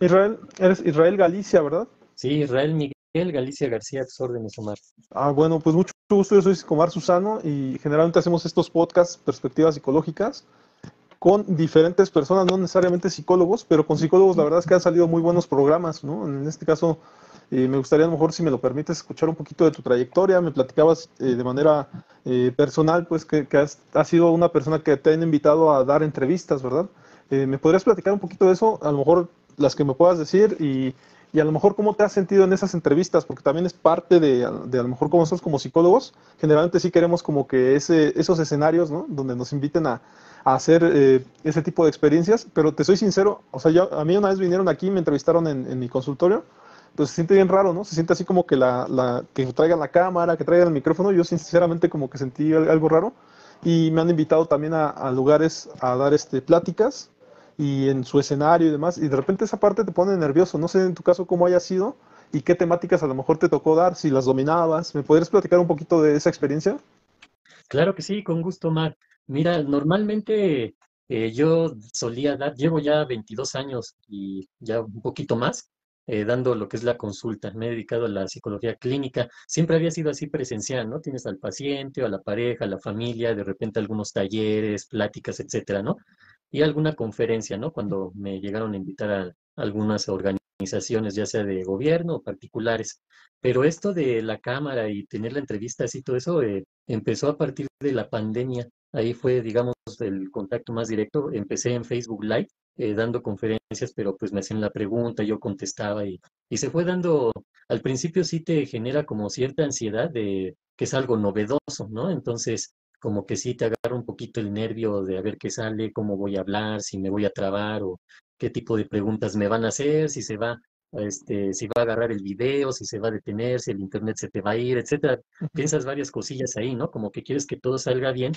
Israel, eres Israel Galicia, ¿verdad? Sí, Israel Miguel Galicia García, a tus órdenes, Omar. Bueno, pues mucho gusto, yo soy Omar Susano y generalmente hacemos estos podcasts, perspectivas psicológicas, con diferentes personas, no necesariamente psicólogos, pero con psicólogos la verdad es que han salido muy buenos programas, ¿no? En este caso, me gustaría a lo mejor, si me lo permites, escuchar un poquito de tu trayectoria. Me platicabas de manera personal, pues que has sido una persona que te han invitado a dar entrevistas, ¿verdad? ¿Me podrías platicar un poquito de eso? A lo mejor las que me puedas decir y a lo mejor cómo te has sentido en esas entrevistas, porque también es parte de a lo mejor como nosotros como psicólogos, generalmente sí queremos como que esos escenarios, ¿no? Donde nos inviten a hacer ese tipo de experiencias, pero te soy sincero, o sea, a mí una vez vinieron aquí, me entrevistaron en mi consultorio, pues se siente bien raro, ¿no? Se siente así como que que traigan la cámara, que traigan el micrófono, yo sinceramente como que sentí algo raro y me han invitado también a lugares a dar pláticas y en su escenario y demás, y de repente esa parte te pone nervioso, no sé en tu caso cómo haya sido y qué temáticas a lo mejor te tocó dar, si las dominabas, ¿me podrías platicar un poquito de esa experiencia? Claro que sí, con gusto, Omar. Mira, normalmente yo solía dar, llevo ya 22 años y ya un poquito más dando lo que es la consulta. Me he dedicado a la psicología clínica. Siempre había sido así presencial, ¿no? Tienes al paciente o a la pareja, a la familia, de repente algunos talleres, pláticas, etcétera, ¿no? Y alguna conferencia, ¿no? Cuando me llegaron a invitar a algunas organizaciones, ya sea de gobierno o particulares. Pero esto de la cámara y tener la entrevista así, todo eso, empezó a partir de la pandemia. Ahí fue, digamos, el contacto más directo. Empecé en Facebook Live dando conferencias, pero pues me hacían la pregunta, yo contestaba y se fue dando, al principio sí te genera como cierta ansiedad de que es algo novedoso, ¿no? Entonces, como que sí te agarra un poquito el nervio de a ver qué sale, cómo voy a hablar, si me voy a trabar o qué tipo de preguntas me van a hacer, si se va, si va a agarrar el video, si se va a detener, si el internet se te va a ir, etcétera. Piensas varias cosillas ahí, ¿no? Como que quieres que todo salga bien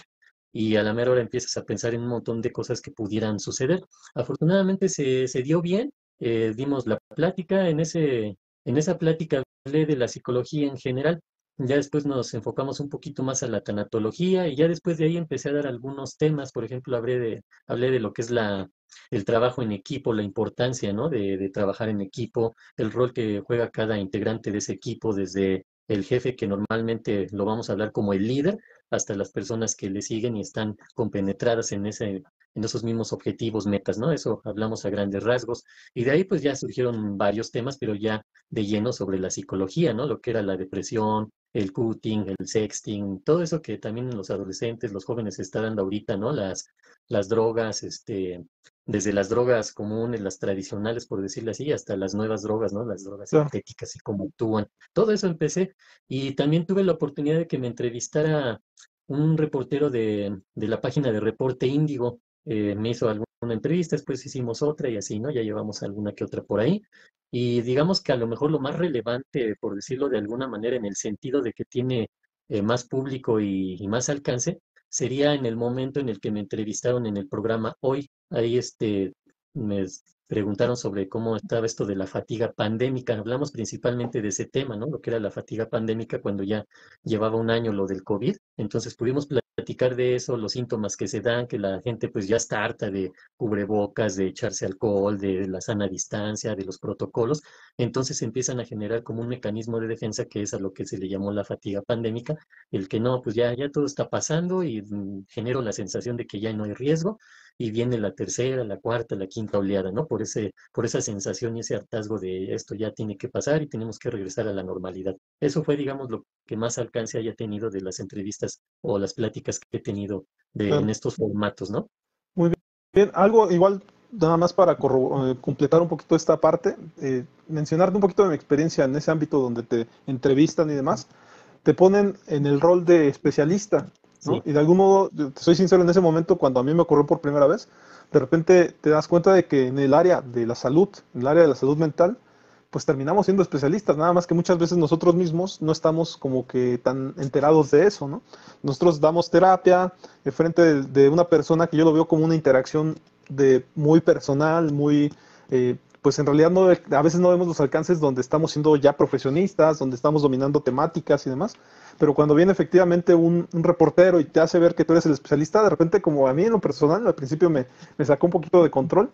y a la mera hora empiezas a pensar en un montón de cosas que pudieran suceder. Afortunadamente se dio bien, dimos la plática, en esa plática hablé de la psicología en general. Ya después nos enfocamos un poquito más a la tanatología y ya después de ahí empecé a dar algunos temas. Por ejemplo, hablé de lo que es el trabajo en equipo, la importancia, ¿no? De trabajar en equipo, el rol que juega cada integrante de ese equipo, desde el jefe, que normalmente lo vamos a hablar como el líder, hasta las personas que le siguen y están compenetradas en esos mismos objetivos, metas, ¿no? Eso hablamos a grandes rasgos. Y de ahí pues ya surgieron varios temas, pero ya de lleno sobre la psicología, ¿no? Lo que era la depresión, el cutting, el sexting, todo eso que también en los adolescentes, los jóvenes se está dando ahorita, ¿no? Las drogas, desde las drogas comunes, las tradicionales, por decirlo así, hasta las nuevas drogas, ¿no? Las drogas Claro. sintéticas y cómo actúan. Todo eso empecé. Y también tuve la oportunidad de que me entrevistara un reportero de la página de Reporte Índigo. Me hizo alguna entrevista, después hicimos otra y así, ¿no? Ya llevamos alguna que otra por ahí. Y digamos que a lo mejor lo más relevante, por decirlo de alguna manera, en el sentido de que tiene más público y más alcance, sería en el momento en el que me entrevistaron en el programa Hoy. Ahí me preguntaron sobre cómo estaba esto de la fatiga pandémica. Hablamos principalmente de ese tema, ¿no? Lo que era la fatiga pandémica cuando ya llevaba un año lo del COVID. Entonces pudimos platicar de eso, los síntomas que se dan, que la gente pues ya está harta de cubrebocas, de echarse alcohol, de la sana distancia, de los protocolos. Entonces empiezan a generar como un mecanismo de defensa que es a lo que se le llamó la fatiga pandémica, el que no, pues ya todo está pasando y genero la sensación de que ya no hay riesgo y viene la tercera, la cuarta, la quinta oleada, ¿no? Por esa sensación y ese hartazgo de esto ya tiene que pasar y tenemos que regresar a la normalidad. Eso fue, digamos, lo que más alcance haya tenido de las entrevistas o las pláticas que he tenido en Claro. estos formatos, ¿no? Muy bien, algo igual, nada más para completar un poquito esta parte, mencionarte un poquito de mi experiencia en ese ámbito donde te entrevistan y demás, te ponen en el rol de especialista, ¿no? Sí. Y de algún modo, te soy sincero, en ese momento, cuando a mí me ocurrió por primera vez, de repente te das cuenta de que en el área de la salud, en el área de la salud mental, pues terminamos siendo especialistas, nada más que muchas veces nosotros mismos no estamos como que tan enterados de eso, ¿no? Nosotros damos terapia en frente de una persona que yo lo veo como una interacción de muy personal, muy, pues en realidad no, a veces no vemos los alcances donde estamos siendo ya profesionistas, donde estamos dominando temáticas y demás, pero cuando viene efectivamente un reportero y te hace ver que tú eres el especialista, de repente como a mí en lo personal al principio me sacó un poquito de control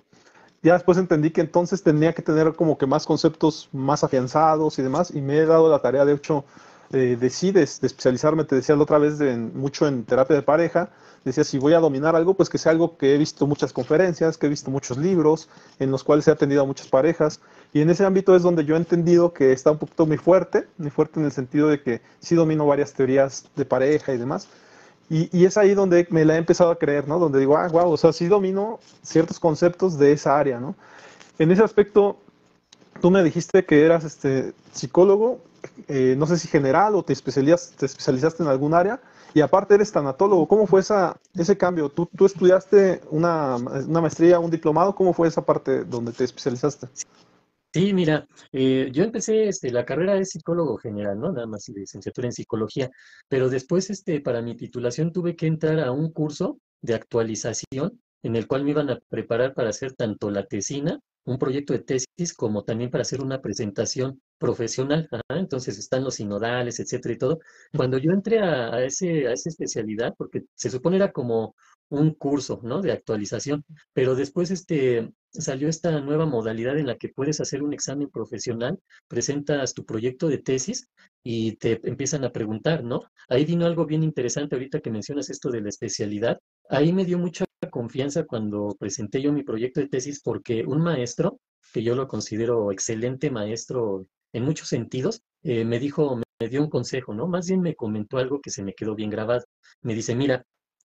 ya después entendí que entonces tenía que tener como que más conceptos más afianzados y demás, y me he dado la tarea, de hecho, de especializarme, te decía la otra vez, mucho en terapia de pareja. Decía, si voy a dominar algo, pues que sea algo que he visto muchas conferencias, que he visto muchos libros, en los cuales he atendido a muchas parejas, y en ese ámbito es donde yo he entendido que está un poquito muy fuerte en el sentido de que sí domino varias teorías de pareja y demás, y es ahí donde me la he empezado a creer, ¿no? Donde digo, wow, o sea, sí domino ciertos conceptos de esa área, ¿no? En ese aspecto, tú me dijiste que eras psicólogo, no sé si general o te especializaste en algún área, y aparte eres tanatólogo. ¿Cómo fue ese cambio? ¿Tú estudiaste una maestría, un diplomado? ¿Cómo fue esa parte donde te especializaste? Sí, mira, yo empecé, la carrera es psicólogo general, ¿no? Nada más licenciatura en psicología, pero después, para mi titulación tuve que entrar a un curso de actualización en el cual me iban a preparar para hacer tanto la tesina, un proyecto de tesis, como también para hacer una presentación profesional. Ajá. Entonces están los sinodales, etcétera y todo. Cuando yo entré a esa especialidad, porque se supone era como un curso, ¿no? De actualización, pero después, salió esta nueva modalidad en la que puedes hacer un examen profesional, presentas tu proyecto de tesis y te empiezan a preguntar, ¿no? Ahí vino algo bien interesante ahorita que mencionas esto de la especialidad. Ahí me dio mucha confianza cuando presenté yo mi proyecto de tesis porque un maestro, que yo lo considero excelente maestro en muchos sentidos, me dio un consejo, ¿no? Más bien me comentó algo que se me quedó bien grabado. Me dice, mira,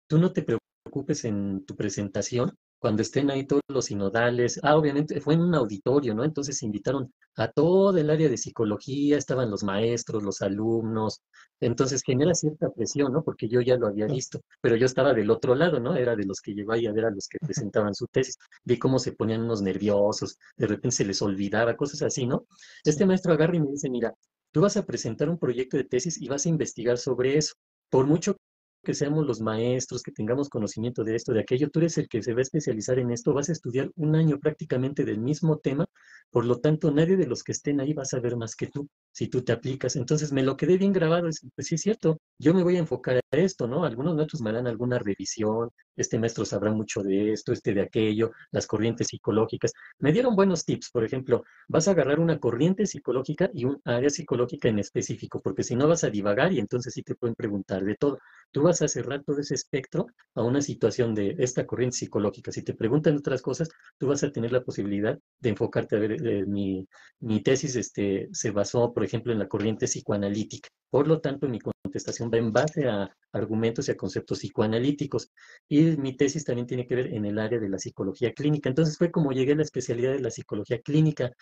tú no te preocupes en tu presentación cuando estén ahí todos los sinodales. Obviamente fue en un auditorio, ¿no? Entonces invitaron a todo el área de psicología, estaban los maestros, los alumnos. Entonces genera cierta presión, ¿no? Porque yo ya lo había visto, pero yo estaba del otro lado, ¿no? Era de los que llegó ahí a ver a los que presentaban su tesis. Vi cómo se ponían unos nerviosos, de repente se les olvidaba, cosas así, ¿no? Este maestro agarra y me dice, mira, tú vas a presentar un proyecto de tesis y vas a investigar sobre eso. Por mucho que seamos los maestros, que tengamos conocimiento de esto, de aquello, tú eres el que se va a especializar en esto, vas a estudiar un año prácticamente del mismo tema, por lo tanto, nadie de los que estén ahí va a saber más que tú, si tú te aplicas. Entonces, me lo quedé bien grabado, pues sí es cierto, yo me voy a enfocar a esto, ¿no? Algunos maestros me harán alguna revisión, este maestro sabrá mucho de esto, de aquello, las corrientes psicológicas. Me dieron buenos tips, por ejemplo, vas a agarrar una corriente psicológica y un área psicológica en específico, porque si no vas a divagar y entonces sí te pueden preguntar de todo. Tú vas a cerrar todo ese espectro a una situación de esta corriente psicológica. Si te preguntan otras cosas, tú vas a tener la posibilidad de enfocarte. A ver, mi tesis se basó, por ejemplo, en la corriente psicoanalítica. Por lo tanto, mi contestación va en base a argumentos y a conceptos psicoanalíticos. Y mi tesis también tiene que ver en el área de la psicología clínica. Entonces fue como llegué a la especialidad de la psicología clínica.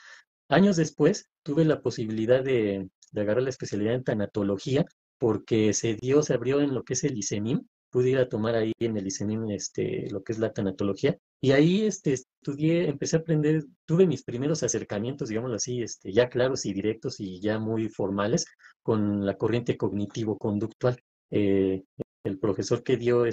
Años después tuve la posibilidad de agarrar la especialidad en tanatología porque se abrió en lo que es el ICENIM. Pude ir a tomar ahí en el ICENIM lo que es la tanatología. Y ahí estudié, empecé a aprender, tuve mis primeros acercamientos, digámoslo así, ya claros y directos y ya muy formales con la corriente cognitivo-conductual. Eh, el profesor que dio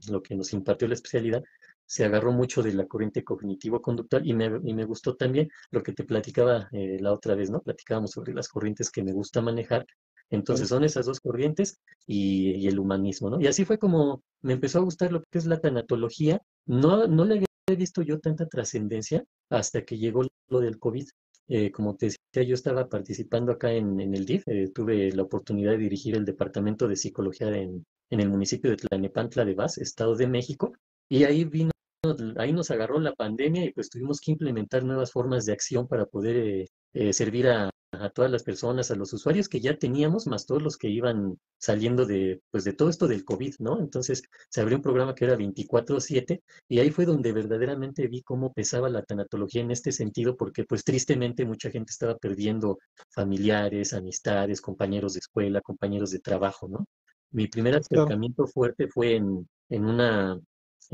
lo que nos impartió la especialidad, se agarró mucho de la corriente cognitivo-conductual y me gustó también lo que te platicaba la otra vez, ¿no? Platicábamos sobre las corrientes que me gusta manejar. Entonces Claro. son esas dos corrientes y el humanismo, ¿no? Y así fue como me empezó a gustar lo que es la tanatología. No le había visto yo tanta trascendencia hasta que llegó lo del COVID. Como te decía, yo estaba participando acá en el DIF, tuve la oportunidad de dirigir el departamento de psicología en el municipio de Tlalnepantla de Vaz, Estado de México, y ahí nos agarró la pandemia y pues tuvimos que implementar nuevas formas de acción para poder servir a todas las personas, a los usuarios que ya teníamos, más todos los que iban saliendo pues de todo esto del COVID, ¿no? Entonces se abrió un programa que era 24/7 y ahí fue donde verdaderamente vi cómo pesaba la tanatología en este sentido, porque pues tristemente mucha gente estaba perdiendo familiares, amistades, compañeros de escuela, compañeros de trabajo, ¿no? Mi primer Claro. acercamiento fuerte fue en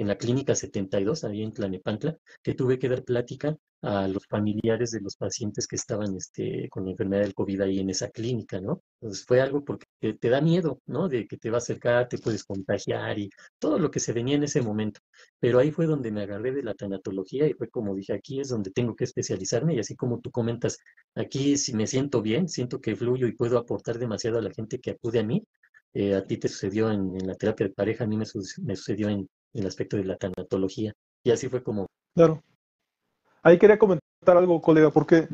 la clínica 72, ahí en Tlalnepantla, que tuve que dar plática a los familiares de los pacientes que estaban con la enfermedad del COVID ahí en esa clínica, ¿no? Entonces fue algo porque te da miedo, ¿no? De que te va a acercar, te puedes contagiar y todo lo que se venía en ese momento. Pero ahí fue donde me agarré de la tanatología y fue como dije, aquí es donde tengo que especializarme y así como tú comentas, aquí si me siento bien, siento que fluyo y puedo aportar demasiado a la gente que acude a mí. A ti te sucedió en la terapia de pareja, a mí me sucedió en el aspecto de la tanatología. Y así fue como Claro. ahí quería comentar algo, colega, porque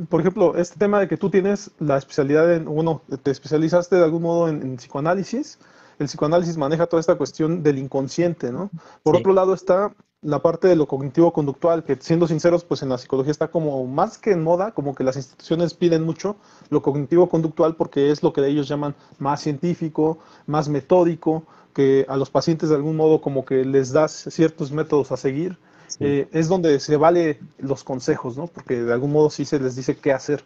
por ejemplo, este tema de que tú tienes la especialidad en, bueno, te especializaste de algún modo en psicoanálisis, el psicoanálisis maneja toda esta cuestión del inconsciente, ¿no? Por Sí, otro lado está la parte de lo cognitivo-conductual, que siendo sinceros, pues en la psicología está como más que en moda, como que las instituciones piden mucho lo cognitivo-conductual porque es lo que ellos llaman más científico, más metódico, que a los pacientes de algún modo como que les das ciertos métodos a seguir, sí, es donde se vale los consejos, ¿no? Porque de algún modo sí se les dice qué hacer.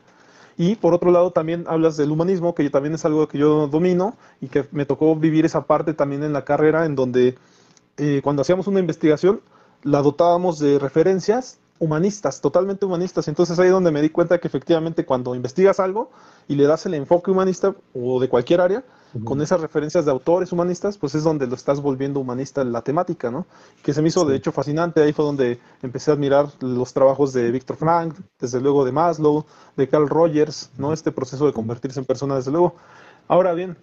Y por otro lado también hablas del humanismo, que también es algo que yo domino y que me tocó vivir esa parte también en la carrera, en donde cuando hacíamos una investigación la dotábamos de referencias humanistas, totalmente humanistas. Entonces ahí es donde me di cuenta que efectivamente cuando investigas algo y le das el enfoque humanista o de cualquier área, con ujú, esas referencias de autores humanistas, pues es donde lo estás volviendo humanista en la temática, ¿no? Que se me hizo de sí. hecho fascinante, ahí fue donde empecé a admirar los trabajos de Viktor Frank, desde luego de Maslow, de Carl Rogers, ¿no? Este proceso de convertirse en persona, desde luego. Ahora bien,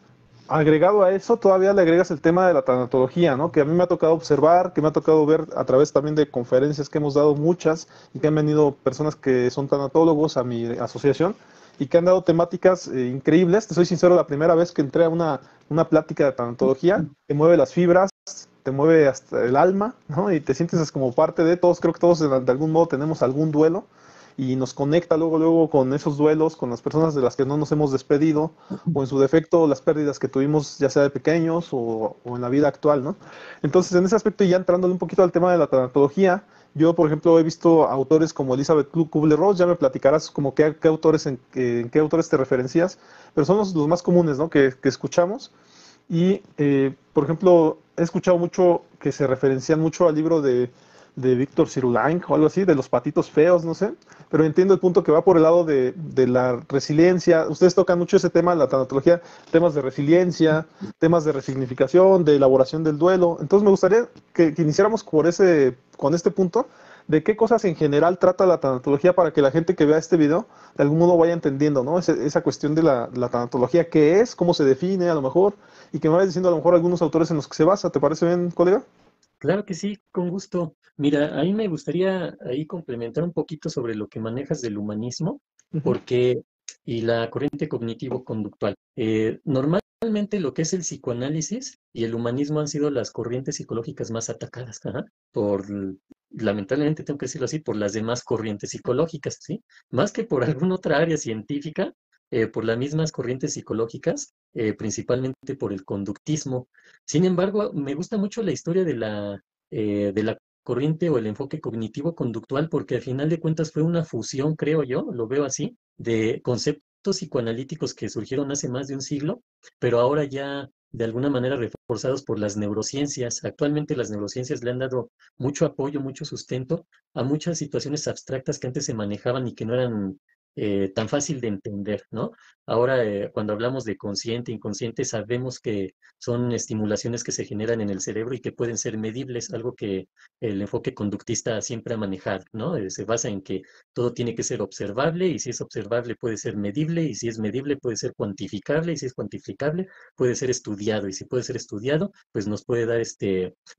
agregado a eso, todavía le agregas el tema de la tanatología, ¿no? Que a mí me ha tocado observar, que me ha tocado ver a través también de conferencias que hemos dado muchas y que han venido personas que son tanatólogos a mi asociación y que han dado temáticas increíbles. Te soy sincero, la primera vez que entré a una plática de tanatología, te mueve las fibras, te mueve hasta el alma, ¿no? Y te sientes como parte de todos, creo que todos de algún modo tenemos algún duelo y nos conecta luego con esos duelos, con las personas de las que no nos hemos despedido, o en su defecto las pérdidas que tuvimos ya sea de pequeños o en la vida actual, ¿no? Entonces, en ese aspecto, ya entrándole un poquito al tema de la tanatología, yo, por ejemplo, he visto autores como Elizabeth Kubler-Ross, ya me platicarás como qué autores, en qué autores te referencias, pero son los más comunes, ¿no? Que escuchamos. Y, por ejemplo, he escuchado mucho que se referencian mucho al libro de Víctor Cyrulnik o algo así, de los patitos feos, no sé, pero entiendo el punto que va por el lado de la resiliencia. Ustedes tocan mucho ese tema, la tanatología, temas de resiliencia, temas de resignificación, de elaboración del duelo. Entonces me gustaría que iniciáramos con este punto de qué cosas en general trata la tanatología para que la gente que vea este video de algún modo vaya entendiendo, ¿no? Esa cuestión de la tanatología, qué es, cómo se define a lo mejor, y que me vayas diciendo a lo mejor algunos autores en los que se basa. ¿Te parece bien, colega? Claro que sí, con gusto. Mira, a mí me gustaría ahí complementar un poquito sobre lo que manejas del humanismo, Ujú. porque, y la corriente cognitivo-conductual. Normalmente lo que es el psicoanálisis y el humanismo han sido las corrientes psicológicas más atacadas, ajá, lamentablemente tengo que decirlo así, por las demás corrientes psicológicas, ¿sí? Más que por alguna otra área científica, por las mismas corrientes psicológicas, principalmente por el conductismo. Sin embargo, me gusta mucho la historia de la corriente o el enfoque cognitivo-conductual porque al final de cuentas fue una fusión, creo yo, lo veo así, de conceptos psicoanalíticos que surgieron hace más de un siglo, pero ahora ya de alguna manera reforzados por las neurociencias. Actualmente las neurociencias le han dado mucho apoyo, mucho sustento a muchas situaciones abstractas que antes se manejaban y que no eran tan fácil de entender, ¿no? Ahora, cuando hablamos de consciente, inconsciente, sabemos que son estimulaciones que se generan en el cerebro y que pueden ser medibles, algo que el enfoque conductista siempre ha manejado, ¿no? Se basa en que todo tiene que ser observable y si es observable puede ser medible y si es medible puede ser cuantificable y si es cuantificable puede ser estudiado y si puede ser estudiado, pues nos puede dar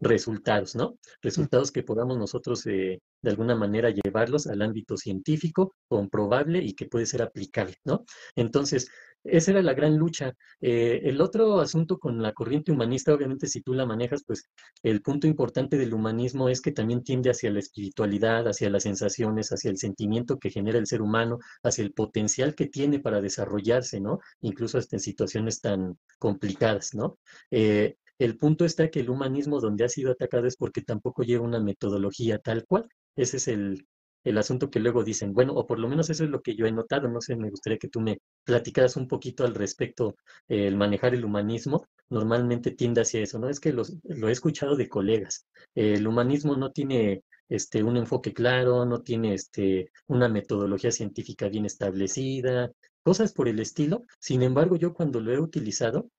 resultados, ¿no? Resultados que podamos nosotros de alguna manera llevarlos al ámbito científico, comprobable y que puede ser aplicable, ¿no? Entonces, esa era la gran lucha. El otro asunto con la corriente humanista, obviamente si tú la manejas, pues el punto importante del humanismo es que también tiende hacia la espiritualidad, hacia las sensaciones, hacia el sentimiento que genera el ser humano, hacia el potencial que tiene para desarrollarse, ¿no? Incluso hasta en situaciones tan complicadas, ¿no? El punto está que el humanismo donde ha sido atacado es porque tampoco lleva una metodología tal cual. Ese es el asunto que luego dicen. Bueno, o por lo menos eso es lo que yo he notado. No sé, me gustaría que tú me platicaras un poquito al respecto. El manejar el humanismo normalmente tiende hacia eso, ¿no? Es que lo he escuchado de colegas. El humanismo no tiene un enfoque claro, no tiene una metodología científica bien establecida, cosas por el estilo. Sin embargo, yo cuando lo he utilizado,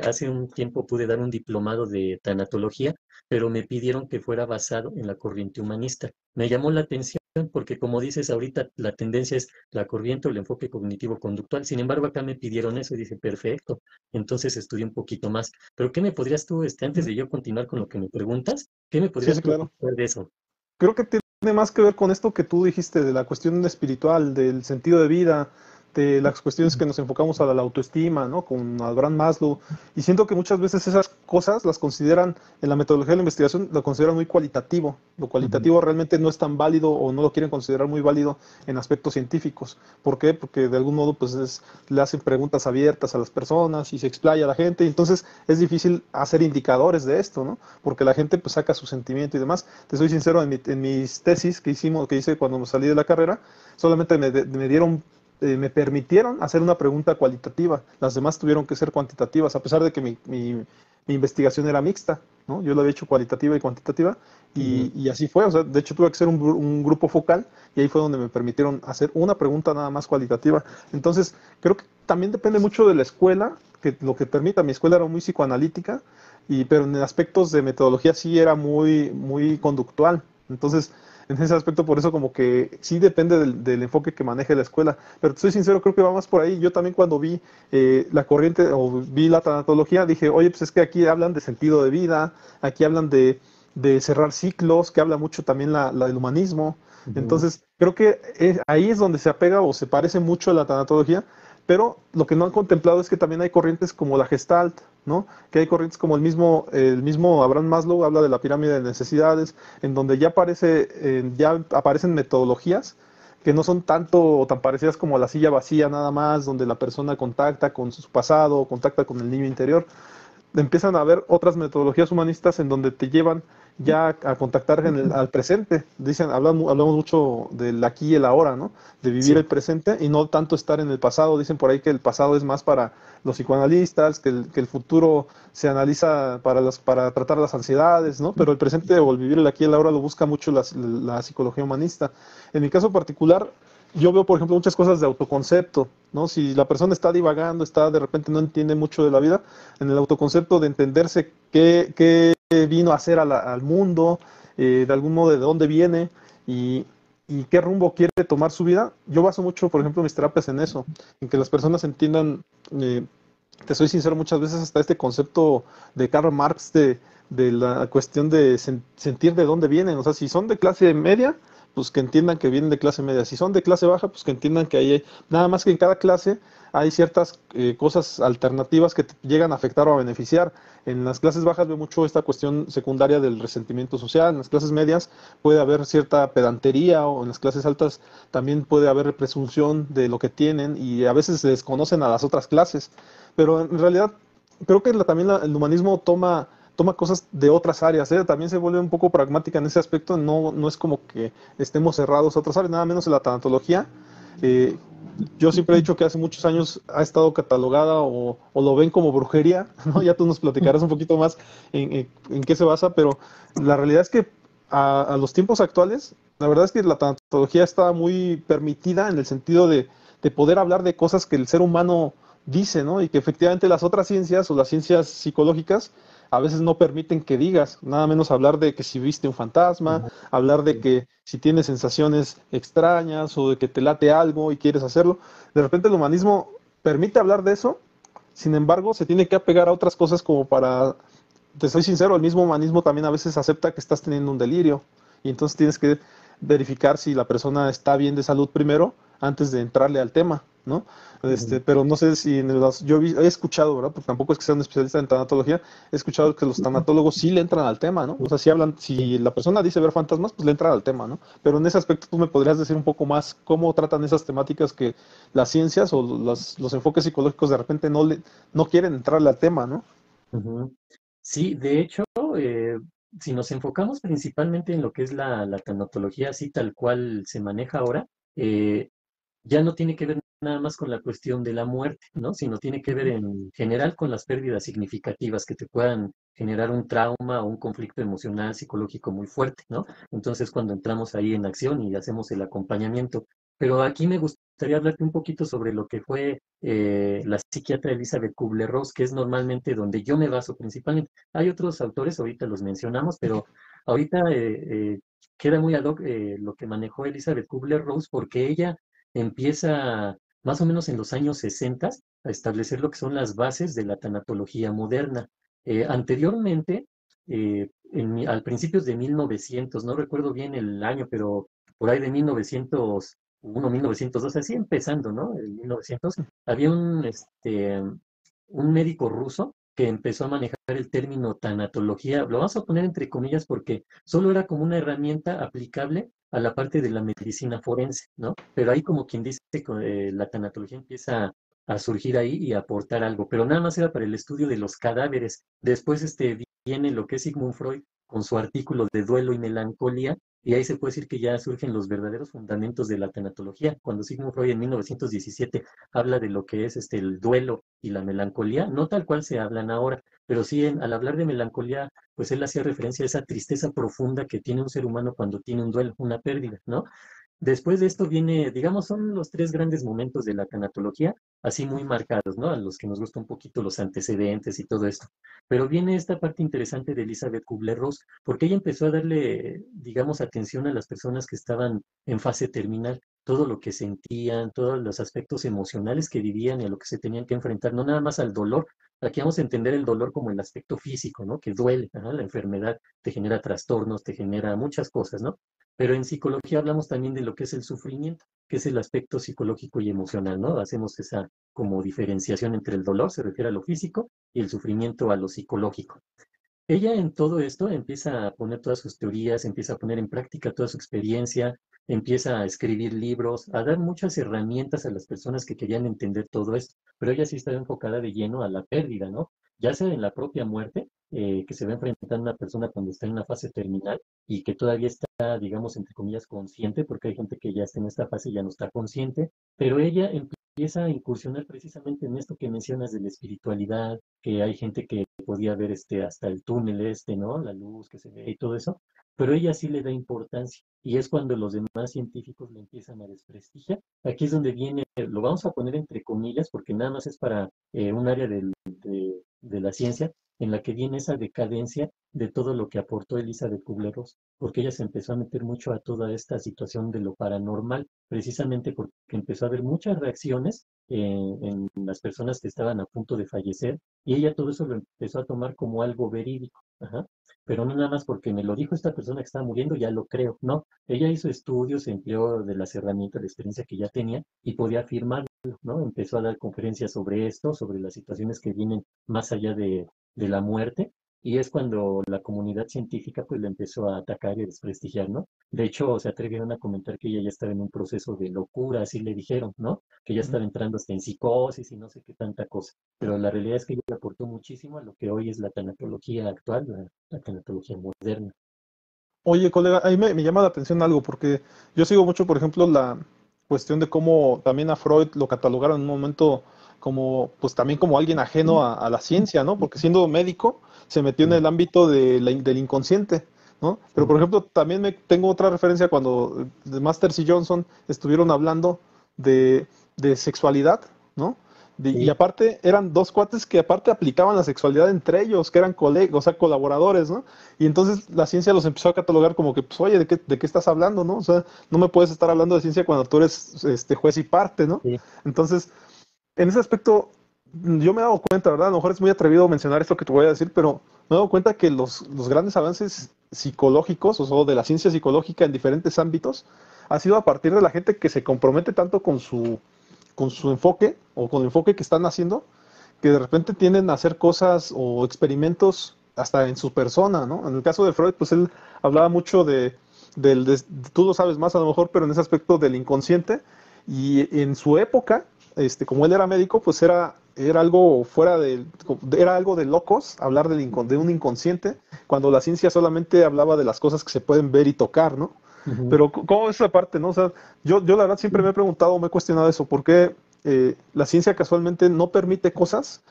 hace un tiempo pude dar un diplomado de tanatología, pero me pidieron que fuera basado en la corriente humanista. Me llamó la atención porque, como dices ahorita, la tendencia es la corriente o el enfoque cognitivo-conductual. Sin embargo, acá me pidieron eso y dije, perfecto. Entonces estudié un poquito más. Pero, ¿qué me podrías tú, antes de yo continuar con lo que me preguntas, qué me Sí, podrías sí, claro. platicar de eso? creo que tiene más que ver con esto que tú dijiste, de la cuestión espiritual, del sentido de vida, de las cuestiones que nos enfocamos a la autoestima, ¿no? Con Abraham Maslow. Y siento que muchas veces esas cosas las consideran, en la metodología de la investigación, lo consideran muy cualitativo. Lo Ujú. cualitativo realmente no es tan válido o no lo quieren considerar muy válido en aspectos científicos. ¿Por qué? Porque de algún modo pues le hacen preguntas abiertas a las personas y se explaya a la gente. Y entonces es difícil hacer indicadores de esto, ¿no? Porque la gente pues saca su sentimiento y demás. Te soy sincero, en mis tesis que hice cuando salí de la carrera, solamente me dieron, me permitieron hacer una pregunta cualitativa. Las demás tuvieron que ser cuantitativas, a pesar de que mi investigación era mixta, ¿no? Yo lo había hecho cualitativa y cuantitativa, Ujú. y así fue. O sea, de hecho, tuve que hacer un grupo focal, y ahí fue donde me permitieron hacer una pregunta nada más cualitativa. Entonces, creo que también depende mucho de la escuela, que lo que permita. Mi escuela era muy psicoanalítica, pero en aspectos de metodología sí era muy conductual. Entonces, en ese aspecto, por eso como que sí depende del enfoque que maneje la escuela. Pero te soy sincero, creo que va más por ahí. Yo también cuando vi la corriente o vi la tanatología, dije, oye, pues es que aquí hablan de sentido de vida, aquí hablan de cerrar ciclos, que habla mucho también del humanismo. Ujú. Entonces, creo que ahí es donde se apega o se parece mucho a la tanatología, pero lo que no han contemplado es que también hay corrientes como la Gestalt, ¿no? Que hay corrientes como el mismo Abraham Maslow habla de la pirámide de necesidades, en donde ya aparecen metodologías que no son tanto o tan parecidas como la silla vacía nada más, donde la persona contacta con su pasado, contacta con el niño interior. Empiezan a haber otras metodologías humanistas en donde te llevan ya a contactar al presente. Hablamos mucho del aquí y el ahora, ¿no? De vivir el Sí. presente y no tanto estar en el pasado. Dicen por ahí que el pasado es más para los psicoanalistas, que el futuro se analiza para tratar las ansiedades, ¿no? Pero el presente o el vivir el aquí y el ahora lo busca mucho la psicología humanista. En mi caso particular, yo veo, por ejemplo, muchas cosas de autoconcepto, ¿no? Si la persona está divagando, de repente no entiende mucho de la vida, en el autoconcepto de entenderse qué vino a hacer al mundo, de algún modo de dónde viene y, y qué rumbo quiere tomar su vida. Yo baso mucho, por ejemplo, mis terapias en eso, en que las personas entiendan, eh, te soy sincero, muchas veces hasta este concepto de Karl Marx de la cuestión de sentir de dónde vienen. O sea, si son de clase media, pues que entiendan que vienen de clase media. Si son de clase baja, pues que entiendan que hay, nada más que en cada clase hay ciertas cosas alternativas que te llegan a afectar o a beneficiar. En las clases bajas veo mucho esta cuestión secundaria del resentimiento social. En las clases medias puede haber cierta pedantería, o en las clases altas también puede haber presunción de lo que tienen, y a veces se desconocen a las otras clases. Pero en realidad creo que también el humanismo toma cosas de otras áreas, ¿eh? También se vuelve un poco pragmática en ese aspecto. No es como que estemos cerrados a otras áreas, nada menos en la tanatología. Eh, yo siempre he dicho que hace muchos años ha estado catalogada o lo ven como brujería, ¿no? Ya tú nos platicarás un poquito más en qué se basa, pero la realidad es que a los tiempos actuales, la verdad es que la tanatología está muy permitida en el sentido de poder hablar de cosas que el ser humano dice, ¿no? Y que efectivamente las otras ciencias o las ciencias psicológicas a veces no permiten que digas, nada menos hablar de que si viste un fantasma, Ujú. hablar de Sí. que si tienes sensaciones extrañas o de que te late algo y quieres hacerlo. De repente el humanismo permite hablar de eso, sin embargo se tiene que apegar a otras cosas como para, te soy sincero, el mismo humanismo también a veces acepta que estás teniendo un delirio, y entonces tienes que verificar si la persona está bien de salud primero antes de entrarle al tema, ¿no? Ujú. Pero no sé si he escuchado, ¿verdad? Porque tampoco es que sea un especialista en tanatología, he escuchado que los tanatólogos sí le entran al tema, ¿no? O sea, Sí. si la persona dice ver fantasmas, pues le entran al tema, ¿no? Pero en ese aspecto tú me podrías decir un poco más cómo tratan esas temáticas que las ciencias o los enfoques psicológicos de repente no quieren entrarle al tema, ¿no? Ujú. Sí, de hecho, eh, si nos enfocamos principalmente en lo que es la tanatología, así tal cual se maneja ahora, eh, ya no tiene que ver nada más con la cuestión de la muerte, ¿no? Sino tiene que ver en general con las pérdidas significativas que te puedan generar un trauma o un conflicto emocional, psicológico muy fuerte, ¿no? Entonces, cuando entramos ahí en acción y hacemos el acompañamiento. Pero aquí me gustaría hablarte un poquito sobre lo que fue la psiquiatra Elizabeth Kubler-Ross, que es normalmente donde yo me baso principalmente. Hay otros autores, ahorita los mencionamos, pero ahorita queda muy ad hoc lo que manejó Elizabeth Kubler-Ross, porque ella empieza más o menos en los años 60 a establecer lo que son las bases de la tanatología moderna. Anteriormente, al principios de 1900, no recuerdo bien el año, pero por ahí de 1901, 1902, así empezando, ¿no? En 1900, había un médico ruso que empezó a manejar el término tanatología, lo vamos a poner entre comillas porque solo era como una herramienta aplicable a la parte de la medicina forense, ¿no? Pero ahí como quien dice, la tanatología empieza a surgir ahí y a aportar algo, pero nada más era para el estudio de los cadáveres. Después viene lo que es Sigmund Freud con su artículo de duelo y melancolía, y ahí se puede decir que ya surgen los verdaderos fundamentos de la tanatología. Cuando Sigmund Freud en 1917 habla de lo que es el duelo y la melancolía, no tal cual se hablan ahora, pero sí al hablar de melancolía, pues él hacía referencia a esa tristeza profunda que tiene un ser humano cuando tiene un duelo, una pérdida, ¿no? Después de esto viene, digamos, son los tres grandes momentos de la tanatología, así muy marcados, ¿no? A los que nos gusta un poquito los antecedentes y todo esto. Pero viene esta parte interesante de Elizabeth Kubler-Ross, porque ella empezó a darle, digamos, atención a las personas que estaban en fase terminal, todo lo que sentían, todos los aspectos emocionales que vivían y a lo que se tenían que enfrentar, no nada más al dolor. Aquí vamos a entender el dolor como el aspecto físico, ¿no? Que duele, ajá, la enfermedad te genera trastornos, te genera muchas cosas, ¿no? Pero en psicología hablamos también de lo que es el sufrimiento, que es el aspecto psicológico y emocional, ¿no? Hacemos esa como diferenciación entre el dolor, se refiere a lo físico, y el sufrimiento a lo psicológico. Ella en todo esto empieza a poner todas sus teorías, empieza a poner en práctica toda su experiencia, empieza a escribir libros, a dar muchas herramientas a las personas que querían entender todo esto, pero ella sí estaba enfocada de lleno a la pérdida, ¿no? Ya sea en la propia muerte, que se va enfrentando una persona cuando está en una fase terminal y que todavía está, digamos, entre comillas, consciente, porque hay gente que ya está en esta fase y ya no está consciente, pero ella empieza a incursionar precisamente en esto que mencionas de la espiritualidad, que hay gente que podía ver hasta el túnel ¿no? La luz que se ve y todo eso, pero ella sí le da importancia y es cuando los demás científicos le empiezan a desprestigiar. Aquí es donde viene, lo vamos a poner entre comillas porque nada más es para un área de la ciencia en la que viene esa decadencia de todo lo que aportó Elizabeth Kubler-Ross, porque ella se empezó a meter mucho a toda esta situación de lo paranormal, precisamente porque empezó a haber muchas reacciones en las personas que estaban a punto de fallecer y ella todo eso lo empezó a tomar como algo verídico, ajá. Pero no nada más porque me lo dijo esta persona que estaba muriendo, ya lo creo, no. Ella hizo estudios, se empleó de las herramientas, de experiencia que ya tenía y podía afirmarlo, ¿no? Empezó a dar conferencias sobre esto, sobre las situaciones que vienen más allá de la muerte, y es cuando la comunidad científica pues la empezó a atacar y desprestigiar, ¿no? De hecho, se atrevieron a comentar que ella ya estaba en un proceso de locura, así le dijeron, ¿no? Que ya estaba entrando hasta en psicosis y no sé qué tanta cosa. Pero la realidad es que ella aportó muchísimo a lo que hoy es la tanatología actual, la tanatología moderna. Oye, colega, ahí me llama la atención algo, porque yo sigo mucho, por ejemplo, la cuestión de cómo también a Freud lo catalogaron en un momento como, pues también como alguien ajeno a la ciencia, ¿no? Porque siendo médico se metió en Sí, el ámbito del inconsciente, ¿no? Pero, sí, por ejemplo, también tengo otra referencia cuando Masters y Johnson estuvieron hablando de, de sexualidad, ¿no? Y sí, aparte eran dos cuates que aparte aplicaban la sexualidad entre ellos, que eran colegas, o sea, colaboradores, ¿no? Y entonces la ciencia los empezó a catalogar como que, pues, oye, ¿de qué estás hablando, no? O sea, no me puedes estar hablando de ciencia cuando tú eres juez y parte, ¿no? sí, Entonces, en ese aspecto, yo me he dado cuenta, ¿verdad? A lo mejor es muy atrevido mencionar esto que te voy a decir, pero me he dado cuenta que los grandes avances psicológicos, o sea, de la ciencia psicológica en diferentes ámbitos, ha sido a partir de la gente que se compromete tanto con su enfoque o con el enfoque que están haciendo, que de repente tienden a hacer cosas o experimentos hasta en su persona, ¿no? En el caso de Freud, pues él hablaba mucho tú lo sabes más a lo mejor, pero en ese aspecto del inconsciente, y en su época, como él era médico, pues era algo era algo de locos hablar de un inconsciente, cuando la ciencia solamente hablaba de las cosas que se pueden ver y tocar, ¿no? ujú, Pero ¿cómo es esa parte, no? O sea, yo la verdad siempre me he preguntado, me he cuestionado eso, ¿por qué la ciencia casualmente no permite cosas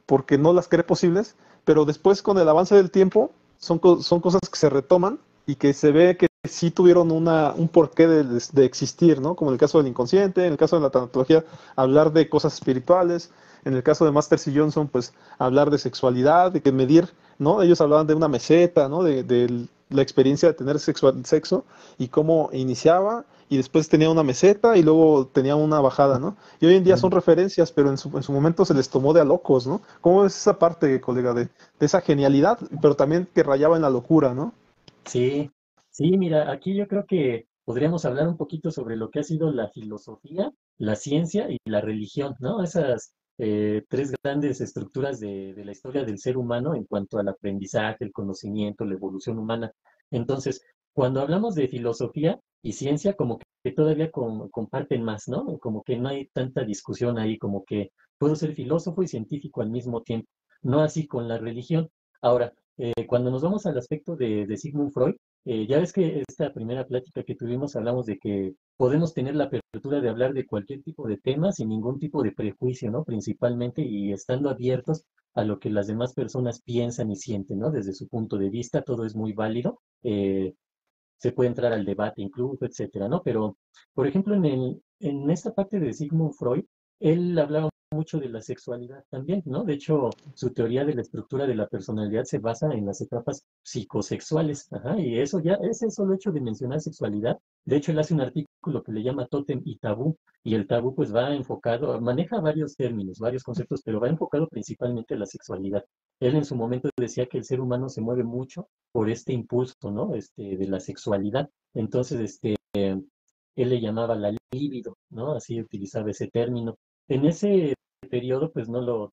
porque no las cree posibles, pero después con el avance del tiempo son cosas que se retoman y que se ve que sí tuvieron un porqué de existir, ¿no? Como en el caso del inconsciente, en el caso de la tanatología, hablar de cosas espirituales, en el caso de Masters y Johnson, pues hablar de sexualidad, de que medir, ¿no? Ellos hablaban de una meseta, ¿no? la experiencia de tener sexo y cómo iniciaba y después tenía una meseta y luego tenía una bajada, ¿no? Y hoy en día son referencias, pero en su momento se les tomó de a locos, ¿no? ¿Cómo ves esa parte, colega, de esa genialidad, pero también que rayaba en la locura, ¿no? Sí, sí, mira, aquí yo creo que podríamos hablar un poquito sobre lo que ha sido la filosofía, la ciencia y la religión, ¿no? Esas tres grandes estructuras de la historia del ser humano en cuanto al aprendizaje, el conocimiento, la evolución humana. Entonces, cuando hablamos de filosofía y ciencia, como que todavía comparten más, ¿no? Como que no hay tanta discusión ahí, como que puedo ser filósofo y científico al mismo tiempo, no así con la religión. Ahora, cuando nos vamos al aspecto de Sigmund Freud, ya ves que esta primera plática que tuvimos hablamos de que podemos tener la apertura de hablar de cualquier tipo de tema sin ningún tipo de prejuicio, ¿no? Principalmente y estando abiertos a lo que las demás personas piensan y sienten, ¿no? Desde su punto de vista, todo es muy válido. Se puede entrar al debate incluso, etcétera, ¿no? Pero, por ejemplo, en esta parte de Sigmund Freud, él hablaba mucho de la sexualidad también, ¿no? De hecho, su teoría de la estructura de la personalidad se basa en las etapas psicosexuales, ajá, y eso ya, ese solo hecho de mencionar sexualidad, de hecho, él hace un artículo que le llama Tótem y Tabú, y el tabú pues va enfocado, maneja varios términos, varios conceptos, pero va enfocado principalmente a la sexualidad. Él en su momento decía que el ser humano se mueve mucho por este impulso, ¿no? De la sexualidad. Entonces, él le llamaba la libido, ¿no? Así utilizaba ese término. En ese periodo, pues no lo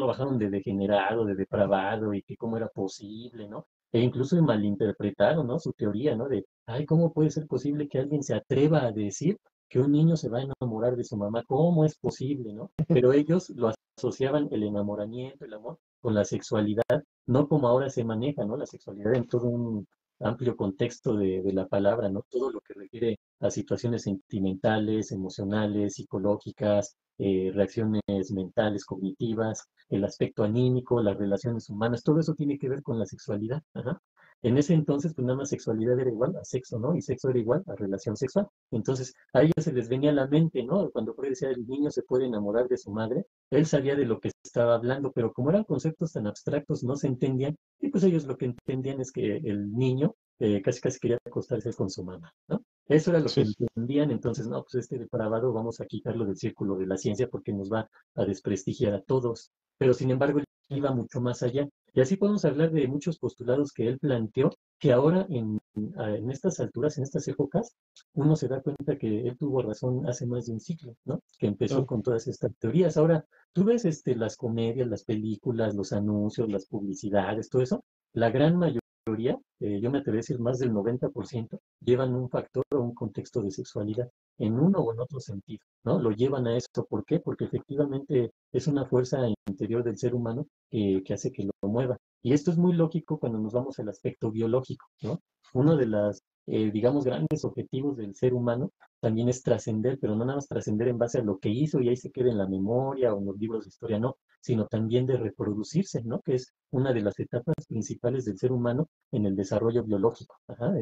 bajaron de degenerado, de depravado y que cómo era posible, ¿no? E incluso malinterpretaron, ¿no? Su teoría, ¿no? De, ay, ¿cómo puede ser posible que alguien se atreva a decir que un niño se va a enamorar de su mamá? ¿Cómo es posible, no? Pero ellos lo asociaban el enamoramiento, el amor, con la sexualidad, no como ahora se maneja, ¿no? La sexualidad en todo un amplio contexto de la palabra, ¿no? Todo lo que refiere a situaciones sentimentales, emocionales, psicológicas, reacciones mentales, cognitivas, el aspecto anímico, las relaciones humanas, todo eso tiene que ver con la sexualidad. Ajá. En ese entonces, pues nada más sexualidad era igual a sexo, ¿no? Y sexo era igual a relación sexual. Entonces, a ellos se les venía a la mente, ¿no? Cuando Freud decía el niño se puede enamorar de su madre, él sabía de lo que estaba hablando, pero como eran conceptos tan abstractos, no se entendían, y pues ellos lo que entendían es que el niño casi casi quería acostarse con su mamá, ¿no? Eso era lo que Sí. entendían, entonces, no, pues este depravado vamos a quitarlo del círculo de la ciencia porque nos va a desprestigiar a todos. Pero sin embargo, él iba mucho más allá. Y así podemos hablar de muchos postulados que él planteó, que ahora en estas alturas, en estas épocas, uno se da cuenta que él tuvo razón hace más de un siglo, ¿no? Que empezó Claro. con todas estas teorías. Ahora, tú ves las comedias, las películas, los anuncios, las publicidades, todo eso, la gran mayoría, yo me atrevo a decir más del 90%, llevan un factor o un contexto de sexualidad en uno o en otro sentido, ¿no? Lo llevan a eso. ¿Por qué? Porque efectivamente es una fuerza interior del ser humano que hace que lo mueva. Y esto es muy lógico cuando nos vamos al aspecto biológico, ¿no? Uno de las, digamos, grandes objetivos del ser humano también es trascender, pero no nada más trascender en base a lo que hizo y ahí se quede en la memoria o en los libros de historia, no, sino también de reproducirse, ¿no? Que es una de las etapas principales del ser humano en el desarrollo biológico. Ajá,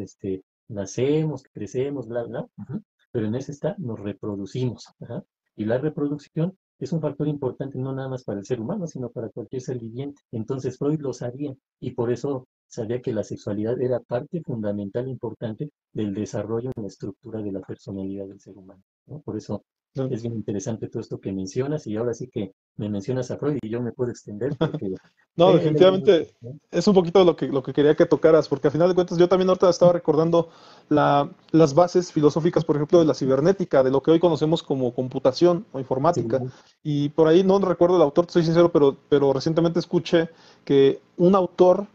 nacemos, crecemos, bla, bla, ajá, pero en ese está, nos reproducimos. Ajá, y la reproducción es un factor importante no nada más para el ser humano, sino para cualquier ser viviente. Entonces Freud lo sabía y por eso sabía que la sexualidad era parte fundamental e importante del desarrollo en la estructura de la personalidad del ser humano, ¿no? Por eso Claro. es bien interesante todo esto que mencionas y ahora sí que me mencionas a Freud y yo me puedo extender porque No, he leído mucho, definitivamente ¿no? es un poquito lo que quería que tocaras, porque al final de cuentas yo también ahorita estaba recordando las bases filosóficas, por ejemplo, de la cibernética, de lo que hoy conocemos como computación o Sí, informática. Y por ahí no recuerdo el autor, te soy sincero, pero recientemente escuché que un autor